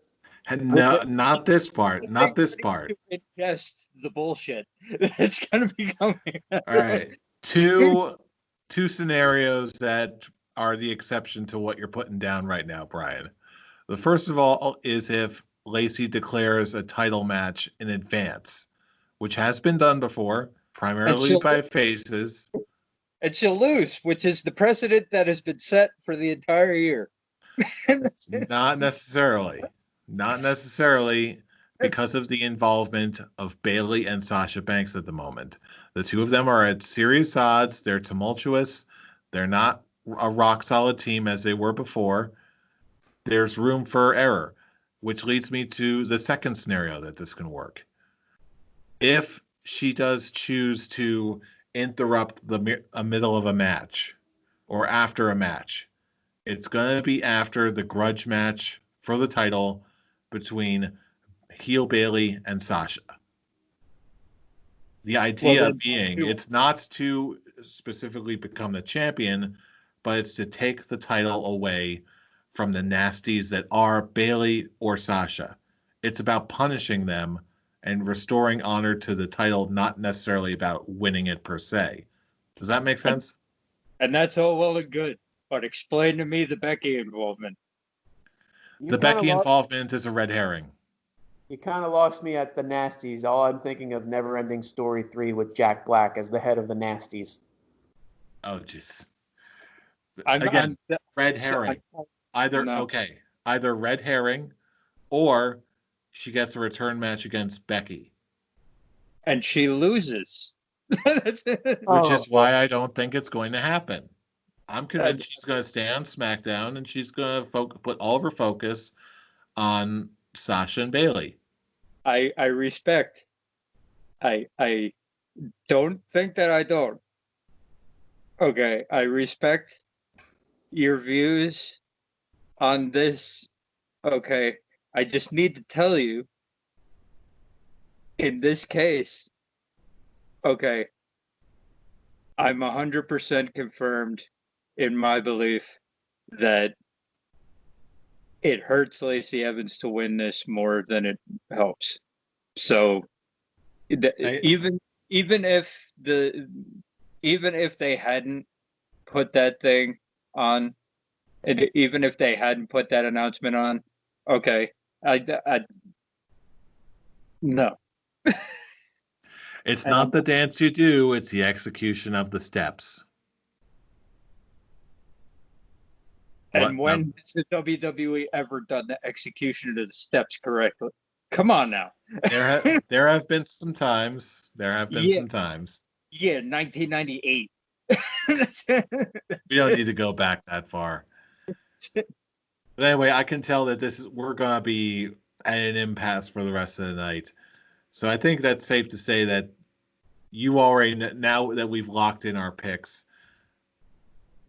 No, not this part. Not this part. Just the bullshit that's going to be coming. All right. Two scenarios that are the exception to what you're putting down right now, Brian. The first of all is if Lacey declares a title match in advance, which has been done before, primarily by faces. And she'll lose, which is the precedent that has been set for the entire year. Not necessarily. Not necessarily because of the involvement of Bayley and Sasha Banks at the moment. The two of them are at serious odds. They're tumultuous. They're not a rock-solid team as they were before. There's room for error, which leads me to the second scenario that this can work. If she does choose to interrupt the middle of a match or after a match, it's going to be after the grudge match for the title between heel Bayley and Sasha. The idea being it's not to specifically become the champion, but it's to take the title away from the nasties that are Bayley or Sasha. It's about punishing them and restoring honor to the title, not necessarily about winning it per se. Does that make sense? And that's all well and good. But explain to me the Becky involvement. The Becky involvement is a red herring. You kind of lost me at the Nasties. All I'm thinking of Neverending Story 3 with Jack Black as the head of the Nasties. Oh, jeez. Again, red herring. Either red herring or she gets a return match against Becky. And she loses. Which is why I don't think it's going to happen. I'm convinced she's going to stay on SmackDown and she's going to put all of her focus on Sasha and Bayley. I respect. I don't think that I don't. Okay, I respect your views on this. Okay, I just need to tell you, in this case, okay, I'm 100% confirmed in my belief that it hurts Lacey Evans to win this more than it helps. So even if they hadn't put that thing on, and even if they hadn't put that announcement on, okay, no. It's not the dance you do, it's the execution of the steps. And when has the WWE ever done the execution of the steps correctly? Come on now. There have been some times. Yeah, 1998. We don't need to go back that far. But anyway, I can tell that we're gonna be at an impasse for the rest of the night. So I think that's safe to say that you already now that we've locked in our picks.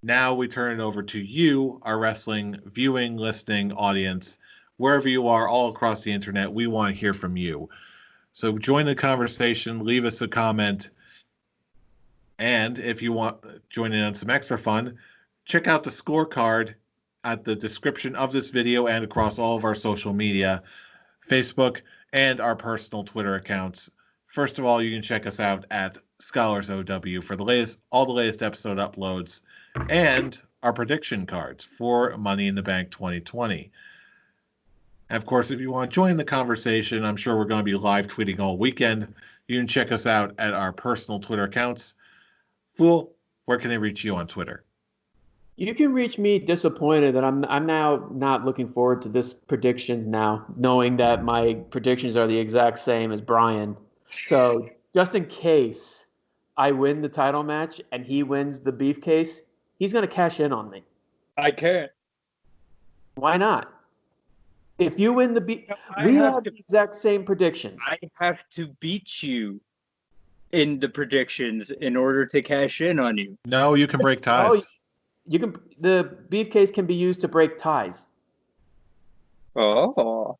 Now we turn it over to you, our wrestling viewing, listening audience, wherever you are, all across the internet. We want to hear from you. So join the conversation, leave us a comment, and if you want to join in on some extra fun, check out the scorecard at the description of this video and across all of our social media, Facebook, and our personal Twitter accounts. First of all, you can check us out at ScholarsOW for all the latest episode uploads and our prediction cards for Money in the Bank 2020. And of course, if you want to join the conversation, I'm sure we're going to be live tweeting all weekend. You can check us out at our personal Twitter accounts. Fool, where can they reach you on Twitter? You can reach me disappointed that I'm now not looking forward to this predictions now, knowing that my predictions are the exact same as Brian. So just in case I win the title match and he wins the Beefcase, he's going to cash in on me. I can't. Why not? If you win the we have the exact same predictions. I have to beat you in the predictions in order to cash in on you. No, you can break ties. Oh, you can. The Beefcase can be used to break ties. Oh.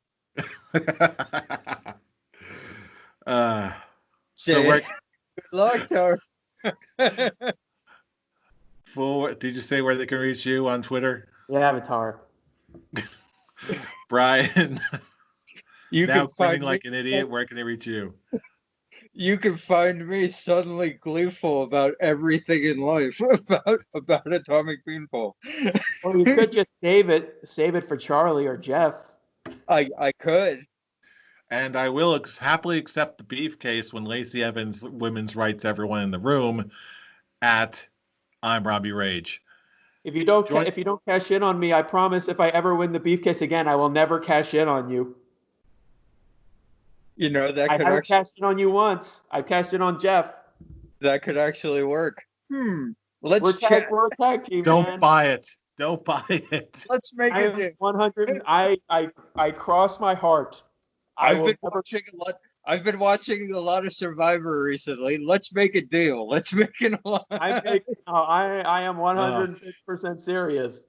So where? Good luck, Tar. Did you say where they can reach you on Twitter? Yeah, Avatar. Brian, You now can find grinning like an idiot. Where can they reach you? You can find me suddenly gleeful about everything in life about Atomic Beanpole. Or you could just save it for Charlie or Jeff. I could. And I will happily accept the Beefcase when Lacey Evans Women's Rights everyone in the room at I'm Robbie Rage. If you don't cash in on me, I promise if I ever win the Beefcase again, I will never cash in on you. You know, that I could haven't actually cashed in on you once. I cashed in on Jeff. that could actually work. We're a tag team. Don't man. buy it. Don't buy it. Let's make it 100. I cross my heart. I've been watching a lot of Survivor recently. Let's make a deal. Let's make an alliance. I am 106% serious.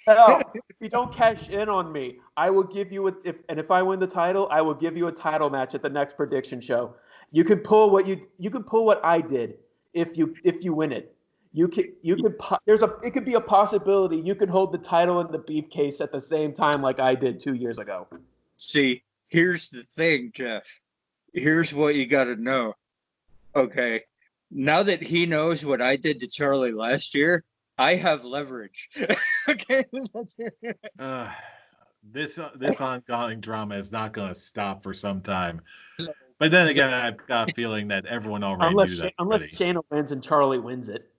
Hell, if you don't cash in on me, I will give you if I win the title, I will give you a title match at the next prediction show. You can pull what I did if you win it. It could be a possibility you can hold the title and the Beefcase at the same time like I did 2 years ago. See, here's the thing, Jeff. Here's what you got to know. Okay, now that he knows what I did to Charlie last year, I have leverage. Okay, that's it. This ongoing drama is not going to stop for some time. But then again, I've got a feeling that everyone already knew that. Unless Shayna wins and Charlie wins it.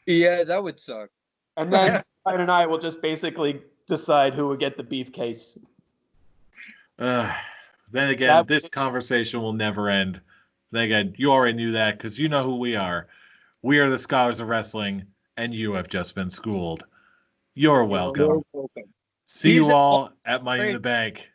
Yeah, that would suck. And then Brian and I will just basically decide who would get the Beefcase. Then again, this conversation will never end. Then again, you already knew that because you know who we are. We are the Scholars of Wrestling, and you have just been schooled. You're welcome. See you all at Money in the Bank.